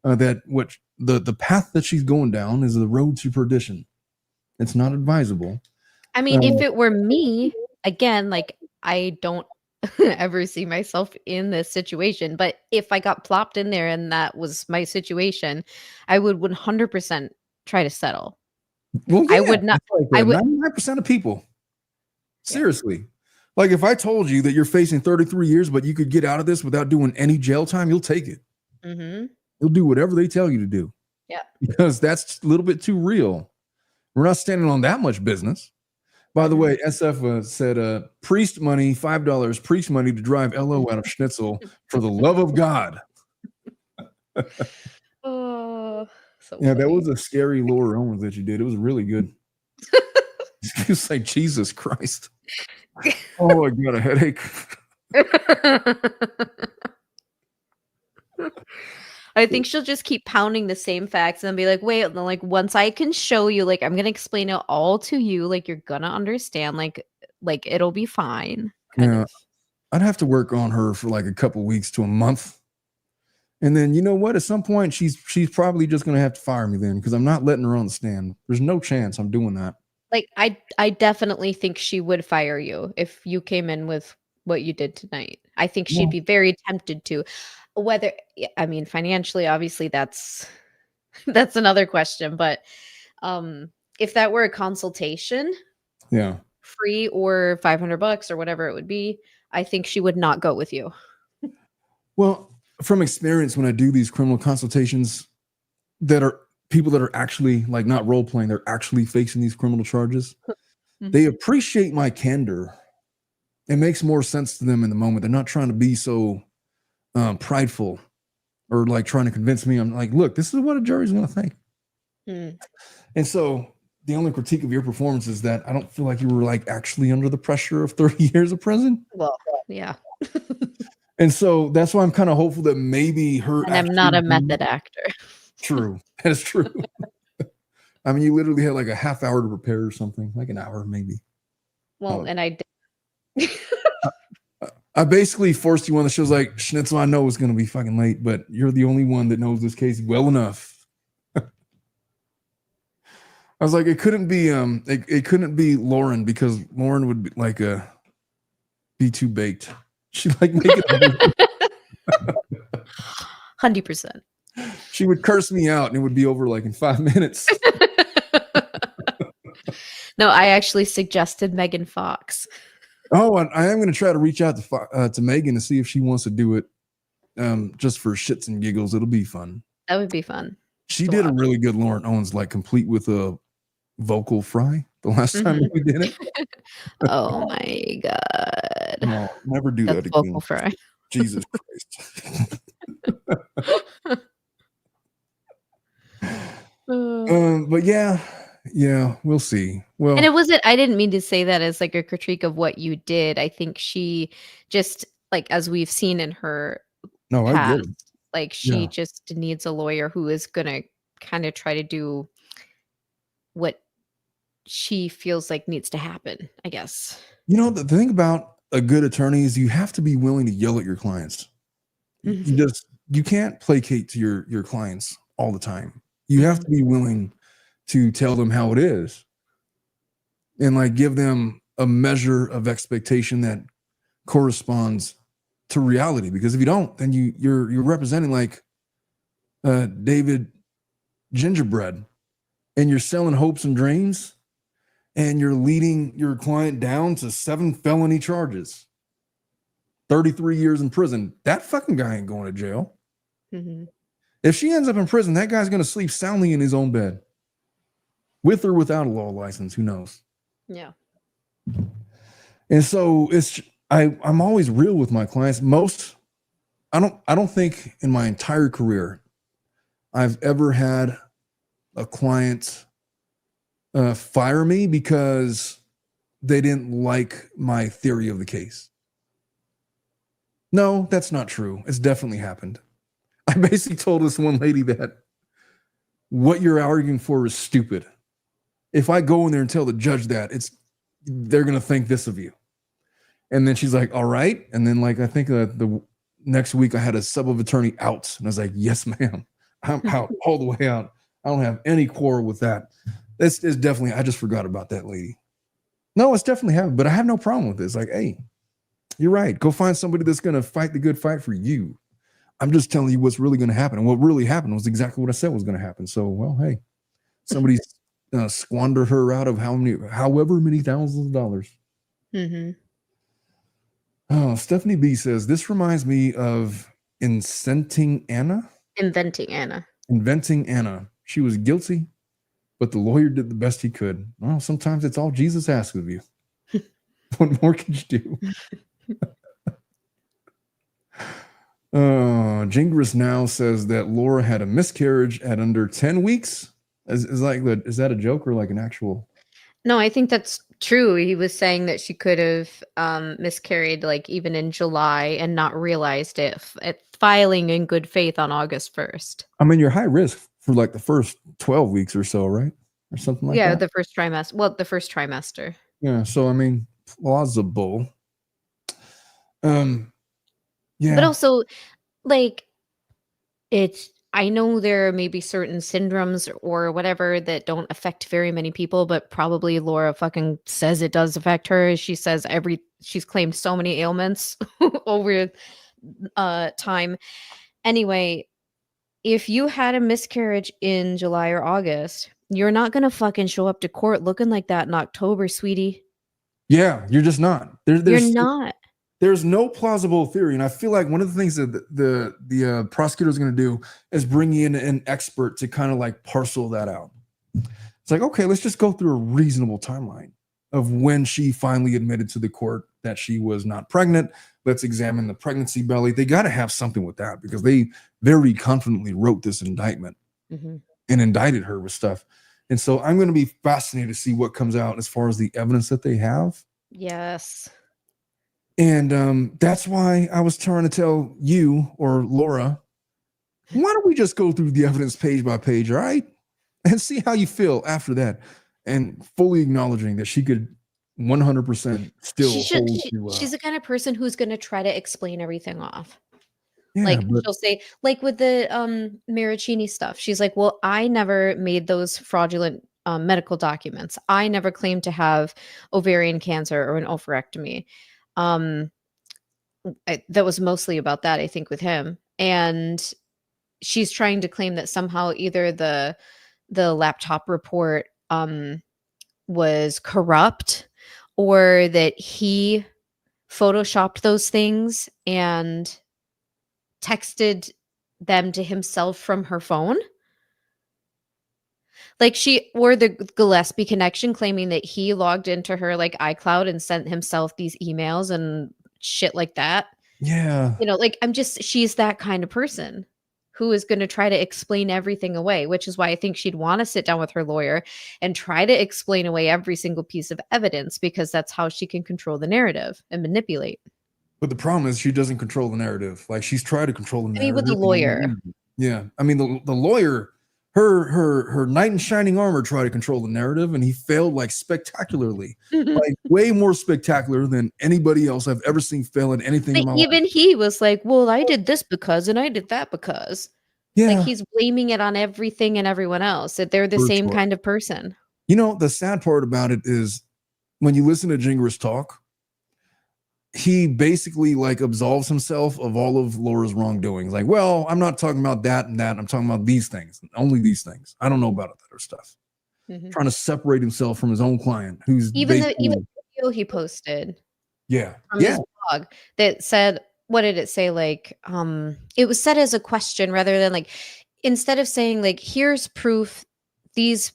that what the path that she's going down is the road to perdition. It's not advisable. I mean, if it were me, again, like I don't ever see myself in this situation, but if I got plopped in there and that was my situation, I would 100% try to settle. Well, yeah, I would not. like I would 99% of people. Seriously. Like if I told you that you're facing 33 years, but you could get out of this without doing any jail time, you'll take it. Mm-hmm. You'll do whatever they tell you to do. Yeah. Because that's a little bit too real. We're not standing on that much business. By the way, SF said priest money, $5, priest money to drive LO out of Schnitzel for the love of God. Oh, so yeah, that funny. was a scary Laura Owens that you did. It was really good. It was like, Jesus Christ. Oh, I got a headache. I think she'll just keep pounding the same facts and be like, wait, and then, like once I can show you, like I'm gonna explain it all to you, like you're gonna understand, like it'll be fine. Kind Yeah. of. I'd have to work on her for like a couple weeks to a month. And then you know what? At some point, she's probably just gonna have to fire me then because I'm not letting her on the stand. There's no chance I'm doing that. Like I definitely think she would fire you if you came in with what you did tonight. I think she'd be very tempted to. Whether I mean financially, obviously that's another question. But if that were a consultation, Yeah. free or $500 or whatever it would be, I think she would not go with you. Well, from experience, when I do these criminal consultations that are people that are actually like not role playing, they're actually facing these criminal charges. They appreciate my candor. It makes more sense to them in the moment. They're not trying to be so prideful or like trying to convince me. I'm like, look, this is what a jury's going to think. And so the only critique of your performance is that I don't feel like you were like actually under the pressure of 30 years of prison. Well, yeah. And so that's why I'm kind of hopeful that maybe her. And I'm not a method actor. True. That's true. I mean, you literally had like a half hour to prepare or something, like an hour maybe. Well, and I did. I basically forced you on the show. Like, Schnitzel, I know it's going to be fucking late, but you're the only one that knows this case well enough. I was like, it couldn't be it couldn't be Lauren because Lauren would be like be too baked. She like make it 100%. She would curse me out and it would be over like in 5 minutes. No, I actually suggested Megan Fox. Oh, I am going to try to reach out to Megan to see if she wants to do it just for shits and giggles. It'll be fun. That would be fun. She did a really good Lauren Owens, like complete with a vocal fry the last time we did it. Oh my God. No, never do that again. Vocal fry. Jesus Christ. But yeah, we'll see. Well, and it wasn't, I didn't mean to say that as like a critique of what you did. I think she just like, as we've seen in her I get it. like she just needs a lawyer who is going to kind of try to do what she feels like needs to happen, I guess. You know, the thing about a good attorney is you have to be willing to yell at your clients. You can't placate to your clients all the time. You have to be willing to tell them how it is and like give them a measure of expectation that corresponds to reality. Because if you don't, then you're representing like David Gingerbread and you're selling hopes and dreams and you're leading your client down to 7 felony charges, 33 years in prison. That fucking guy ain't going to jail. If she ends up in prison, that guy's going to sleep soundly in his own bed. With or without a law license, who knows? Yeah. And so I'm always real with my clients. I don't think in my entire career I've ever had a client fire me because they didn't like my theory of the case. No, that's not true. It's definitely happened. I basically told this one lady that what you're arguing for is stupid. If I go in there and tell the judge that, they're going to think this of you. And then she's like, all right. And then like, I think the next week I had a sub of attorney out and I was like, yes, ma'am, I'm out all the way out. I don't have any quarrel with that. This is definitely, I just forgot about that lady. No, it's definitely happened, but I have no problem with this. Like, hey, you're right. Go find somebody that's going to fight the good fight for you. I'm just telling you what's really going to happen. And what really happened was exactly what I said was going to happen. So, well, hey, somebody squandered her out of however many thousands of dollars. Oh, Stephanie B says this reminds me of Inventing Anna. Inventing Anna. Inventing Anna. She was guilty, but the lawyer did the best he could. Well, sometimes it's all Jesus asks of you. What more could you do? Gingerbread now says that Laura had a miscarriage at under 10 weeks. Is that a joke or like an actual? No, I think that's true. He was saying that she could have miscarried like even in July and not realized it at filing in good faith on August 1st. I mean, you're high risk for like the first 12 weeks or so, right? Or something like that. Yeah, the first trimester. Well, the first trimester. Yeah, so I mean, plausible. Yeah. But also, like, I know there may be certain syndromes or whatever that don't affect very many people, but probably Laura fucking says it does affect her. She says she's claimed so many ailments over time. Anyway, if you had a miscarriage in July or August, you're not gonna fucking show up to court looking like that in October, sweetie. Yeah, you're just not. You're not. There's no plausible theory, and I feel like one of the things that the prosecutor is going to do is bring in an expert to kind of like parcel that out. It's like, okay, let's just go through a reasonable timeline of when she finally admitted to the court that she was not pregnant. Let's examine the pregnancy belly. They got to have something with that because they very confidently wrote this indictment and indicted her with stuff. And so I'm going to be fascinated to see what comes out as far as the evidence that they have. Yes. And that's why I was trying to tell you or Laura, why don't we just go through the evidence page by page, all right? And see how you feel after that. And fully acknowledging that she could 100% still she's the kind of person who's going to try to explain everything off. Yeah, like she'll say, like with the Maricini stuff, she's like, well, I never made those fraudulent medical documents. I never claimed to have ovarian cancer or an oophorectomy. That was mostly about that, I think, with him. And she's trying to claim that somehow either the laptop report was corrupt or that he photoshopped those things and texted them to himself from her phone. Like or the Gillespie connection claiming that he logged into her like iCloud and sent himself these emails and shit like that. Yeah. You know, like she's that kind of person who is going to try to explain everything away, which is why I think she'd want to sit down with her lawyer and try to explain away every single piece of evidence because that's how she can control the narrative and manipulate. But the problem is she doesn't control the narrative. Like she's tried to control the narrative. I mean, with the lawyer. Yeah. I mean, the lawyer, her knight in shining armor tried to control the narrative and he failed like spectacularly, like way more spectacular than anybody else I've ever seen fail in anything in my life. Even he was like, well, I did this because and I did that because. Yeah. Like he's blaming it on everything and everyone else, that they're the same kind of person. You know, the sad part about it is when you listen to Gingerbread's talk, he basically like absolves himself of all of Laura's wrongdoings. Like, well, I'm not talking about that and that. I'm talking about these things, only these things. I don't know about other stuff. Trying to separate himself from his own client, who's even the video he posted. Yeah, from his blog that said, what did it say? Like, it was said as a question rather than like, instead of saying like, here's proof these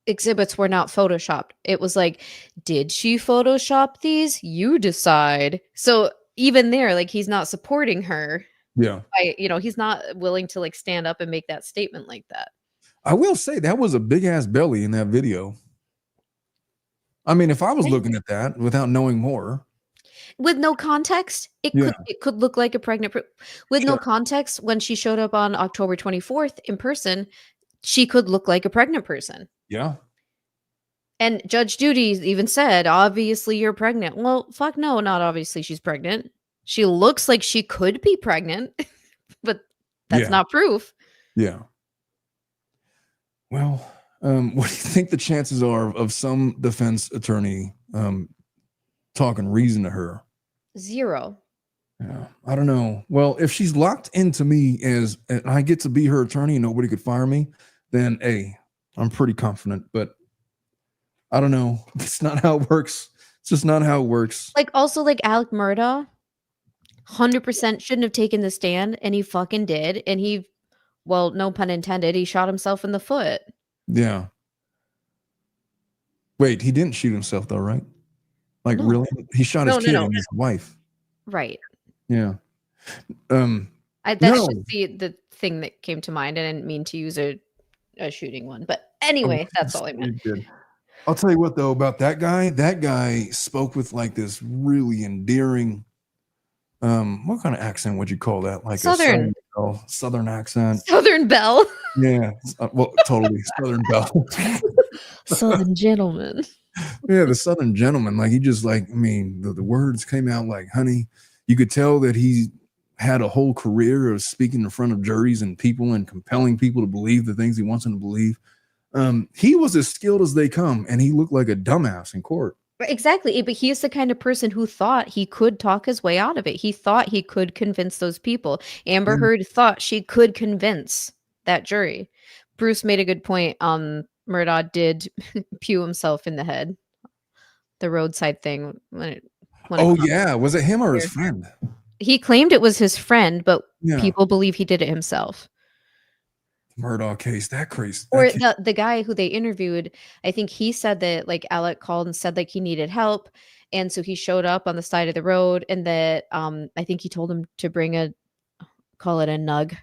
exhibits were not photoshopped, it was like, did she photoshop these? You decide. So even there, like he's not supporting her. Yeah. He's not willing to like stand up and make that statement like that. I will say that was a big ass belly in that video. I mean, if I was looking at that without knowing more. With no context, it could look like a pregnant with no context. When she showed up on October 24th in person, she could look like a pregnant person. Yeah. And Judge Judy even said, obviously you're pregnant. Well, fuck no, not obviously she's pregnant. She looks like she could be pregnant, but that's not proof. Yeah. Well, what do you think the chances are of some defense attorney talking reason to her? 0. Yeah, I don't know. Well, if she's locked into me and I get to be her attorney and nobody could fire me, then I'm pretty confident, but I don't know. It's not how it works. It's just not how it works. Like also like Alec Murdaugh, 100% shouldn't have taken the stand, and he fucking did. And he, well, no pun intended, he shot himself in the foot. Yeah. Wait, he didn't shoot himself though, right? Like No. really? He shot his No, no, kid no. and his wife. Right. Yeah. That's No. just the thing that came to mind. I didn't mean to use a shooting one, but anyway, that's all I meant. I'll tell you what though about that guy. That guy spoke with like this really endearing. What kind of accent would you call that? Like Southern. a Southern accent. Southern Belle. Yeah. Well, totally Southern Belle. Southern gentleman. Yeah, the Southern gentleman. Like he just like, I mean, the words came out like honey. You could tell that he had a whole career of speaking in front of juries and people and compelling people to believe the things he wants them to believe. He was as skilled as they come, and he looked like a dumbass in court. Exactly. But he's the kind of person who thought he could talk his way out of it. He thought he could convince those people. Amber Heard thought she could convince that jury. Bruce made a good point. Murdaugh did pew himself in the head. The roadside thing. Yeah. Was it him or his friend? He claimed it was his friend, but Yeah. people believe he did it himself. Murdaugh case, that crazy. Or the guy who they interviewed, I think he said that like Alec called and said like he needed help, and so he showed up on the side of the road, and that I think he told him to bring call it a nug,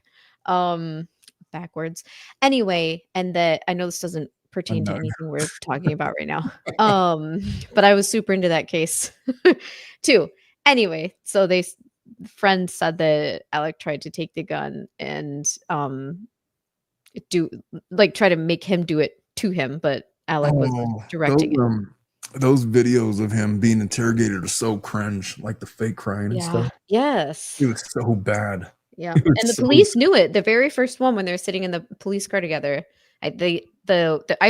backwards. Anyway, and that I know this doesn't pertain to anything we're talking about right now, but I was super into that case too. Anyway, so friend said that Alec tried to take the gun and try to make him do it to him, but Alec was directing it. Those videos of him being interrogated are so cringe, like the fake crying and stuff. Yes. It was so bad. Yeah. And the police knew it. The very first one when they were sitting in the police car together, I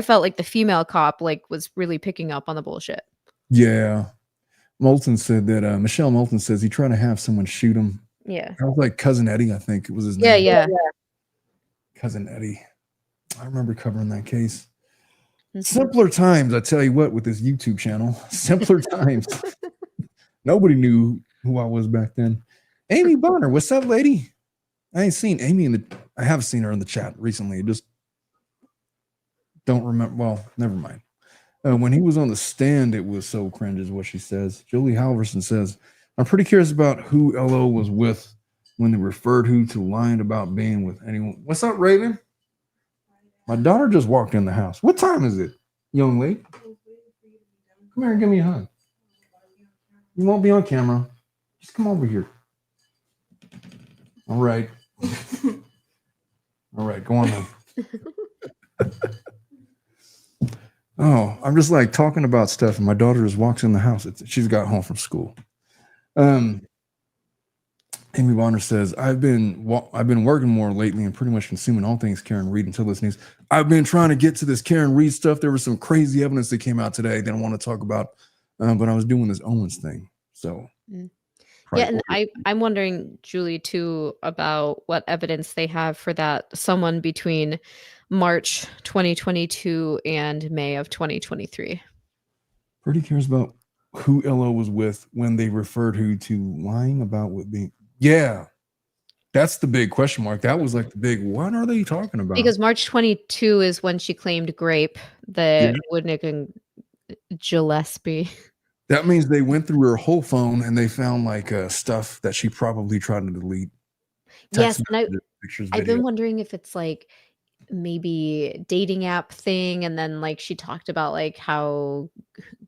felt like the female cop like was really picking up on the bullshit. Yeah. Moulton said that Michelle Moulton says he tried to have someone shoot him. Yeah. That was like Cousin Eddie, I think it was his name. Yeah. Cousin Eddie. I remember covering that case. Simpler times, I tell you what, with this YouTube channel. Simpler times. Nobody knew who I was back then. Amy Bonner, what's up, lady? I ain't seen Amy I have seen her in the chat recently. I just don't remember. Well, never mind. When he was on the stand, it was so cringe is what she says. Julie Halverson says, I'm pretty curious about who LO was with when they referred who to lying about being with anyone. What's up, Raven? My daughter just walked in the house. What time is it, young lady? Come here and give me a hug. You won't be on camera. Just come over here. All right. All right, go on then. Oh, I'm just like talking about stuff, and my daughter just walks in the house. She's got home from school. Amy Bonner says, I've been working more lately and pretty much consuming all things Karen Reed until this news. I've been trying to get to this Karen Reed stuff. There was some crazy evidence that came out today that I want to talk about, but I was doing this Owens thing. So, yeah, and I'm wondering, Julie, too, about what evidence they have for that someone between March 2022 and May of 2023. Pretty curious about who LO was with when they referred who to lying about what being. Yeah, that's the big question mark. That was like the big, what are they talking about? Because March 22 is when she claimed grape that Woodnick and Gillespie. That means they went through her whole phone and they found like stuff that she probably tried to delete. Yes, and I've been wondering if it's like maybe dating app thing, and then like she talked about like how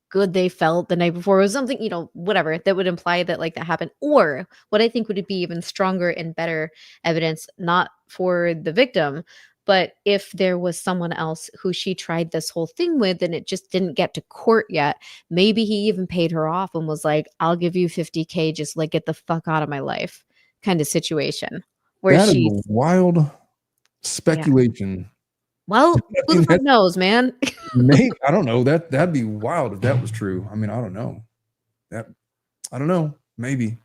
good they felt the night before, or something, whatever that would imply that like that happened. Or what I think would be even stronger and better evidence, not for the victim, but if there was someone else who she tried this whole thing with and it just didn't get to court yet, maybe he even paid her off and was like, I'll give you $50,000, just like get the fuck out of my life kind of situation. Where that is wild speculation. Well, who the fuck knows, man? Maybe, I don't know. That'd be wild if that was true. I mean, I don't know. I don't know. Maybe.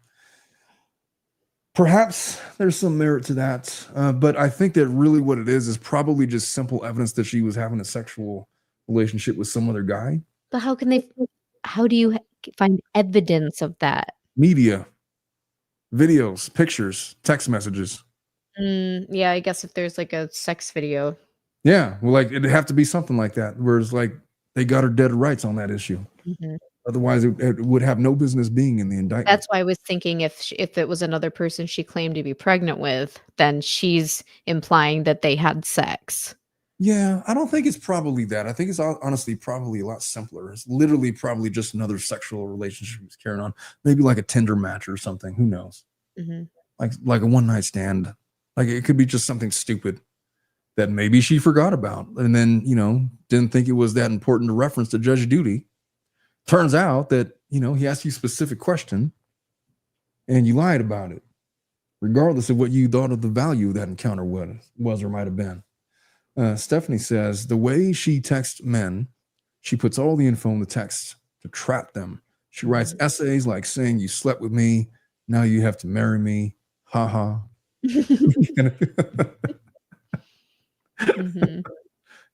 Perhaps there's some merit to that. But I think that really what it is probably just simple evidence that she was having a sexual relationship with some other guy. But how do you find evidence of that? Media. videos, pictures, text messages. Yeah, I guess if there's like a sex video. Yeah, well, like it'd have to be something like that. Whereas, like, they got her dead rights on that issue. Otherwise, it would have no business being in the indictment. That's why I was thinking if it was another person she claimed to be pregnant with, then she's implying that they had sex. Yeah, I don't think it's probably that. I think it's honestly probably a lot simpler. It's literally probably just another sexual relationship he's carrying on. Maybe like a Tinder match or something. Who knows? Like a one-night stand. Like it could be just something stupid that maybe she forgot about and then, didn't think it was that important to reference to Judge Duty. Turns out that, he asked you a specific question and you lied about it, regardless of what you thought of the value of that encounter was or might have been. Stephanie says, the way she texts men, she puts all the info in the text to trap them. She writes essays like saying, you slept with me, now you have to marry me. Ha ha.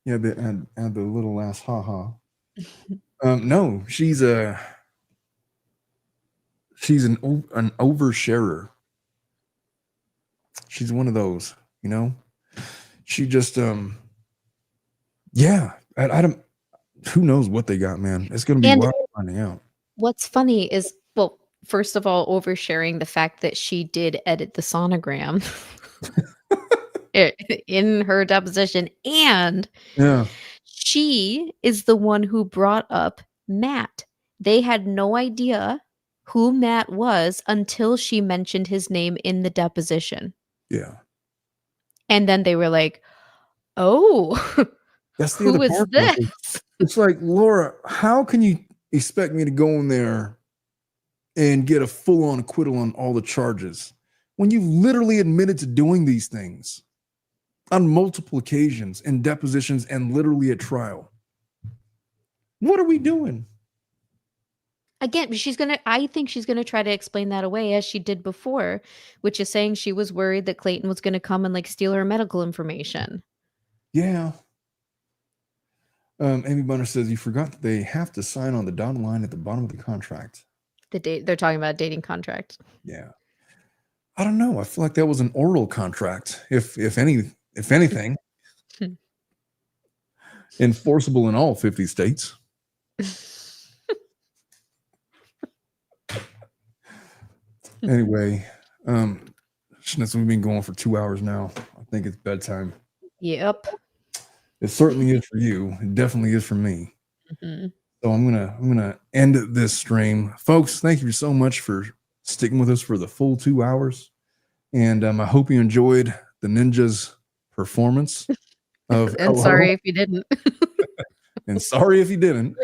Yeah, and the little last ha ha. No, she's an oversharer. She's one of those, She just yeah, I don't. Who knows what they got, man? It's gonna be wild finding out. What's funny is, well, first of all, oversharing the fact that she did edit the sonogram in her deposition, and she is the one who brought up Matt. They had no idea who Matt was until she mentioned his name in the deposition. Yeah. And then they were like, oh, that's the who is this? It's like, Laura, how can you expect me to go in there and get a full-on acquittal on all the charges when you literally admitted to doing these things on multiple occasions in depositions and literally at trial? What are we doing? Again, I think she's gonna try to explain that away as she did before, which is saying she was worried that Clayton was gonna come and like steal her medical information. Yeah. Amy Bunner says, you forgot that they have to sign on the dotted line at the bottom of the contract. They're talking about a dating contract. Yeah. I don't know. I feel like that was an oral contract, if anything. Enforceable in all 50 states. Anyway, Schnitzel, we've been going for 2 hours now. I think it's bedtime. Yep. It certainly is for you. It definitely is for me. So I'm gonna end this stream, folks. Thank you so much for sticking with us for the full 2 hours, and I hope you enjoyed the Ninja's performance. And sorry if you didn't. And sorry if you didn't.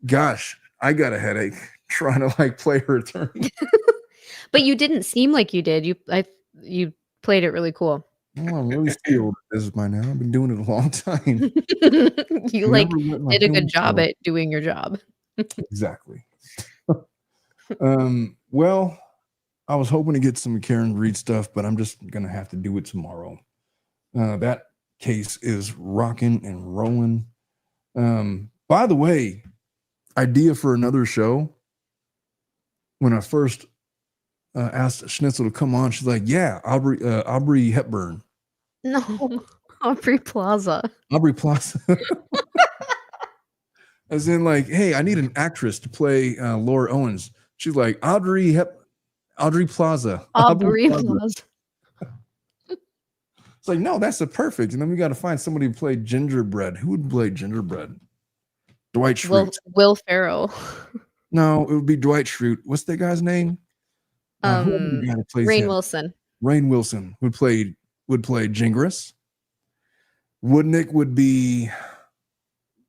Gosh, I got a headache trying to like play her attorney. But you didn't seem like you did. You played it really cool. Well, I'm really skilled at this by now. I've been doing it a long time. You did a good job at doing your job. Exactly. Well, I was hoping to get some Karen Reed stuff, but I'm just gonna have to do it tomorrow. That case is rocking and rolling. By the way, idea for another show. When I first asked Schnitzel to come on, she's like, "Yeah, Aubrey Hepburn." No, Aubrey Plaza. Aubrey Plaza. As in, like, hey, I need an actress to play Laura Owens. She's like, Audrey Plaza. Aubrey Plaza. It's like, no, that's the perfect. And then we got to find somebody to play Gingerbread. Who would play Gingerbread? Dwight Schrute. Will Ferrell. No, it would be Dwight Schrute. What's that guy's name? Rainn Wilson. Rainn Wilson would play Gingras. Woodnick would be,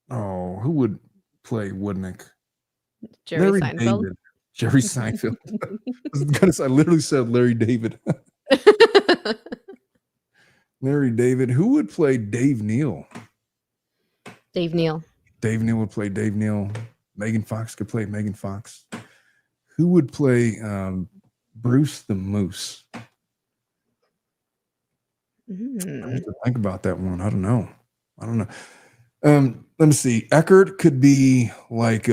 who would play Woodnick? Jerry Seinfeld. David. Jerry Seinfeld. I literally said Larry David. Larry David. Who would play Dave Neal? Dave Neal. Dave Neal would play Dave Neal. Megan Fox could play Megan Fox. Who would play Bruce the Moose? I have to think about that one. I don't know. Let me see. Eckert could be like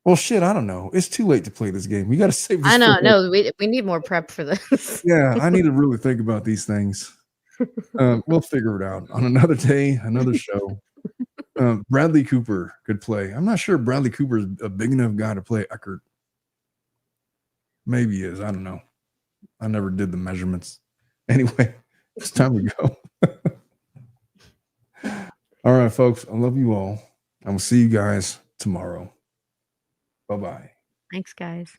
Well, shit, I don't know. It's too late to play this game. We got to save this. I know. for- No, we need more prep for this. Yeah, I need to really think about these things. We'll figure it out on another day, another show. Bradley Cooper could play. I'm not sure Bradley Cooper is a big enough guy to play Eckert. Maybe he is. I don't know. I never did the measurements. Anyway, it's time to go. All right, folks. I love you all. I will see you guys tomorrow. Bye-bye. Thanks, guys.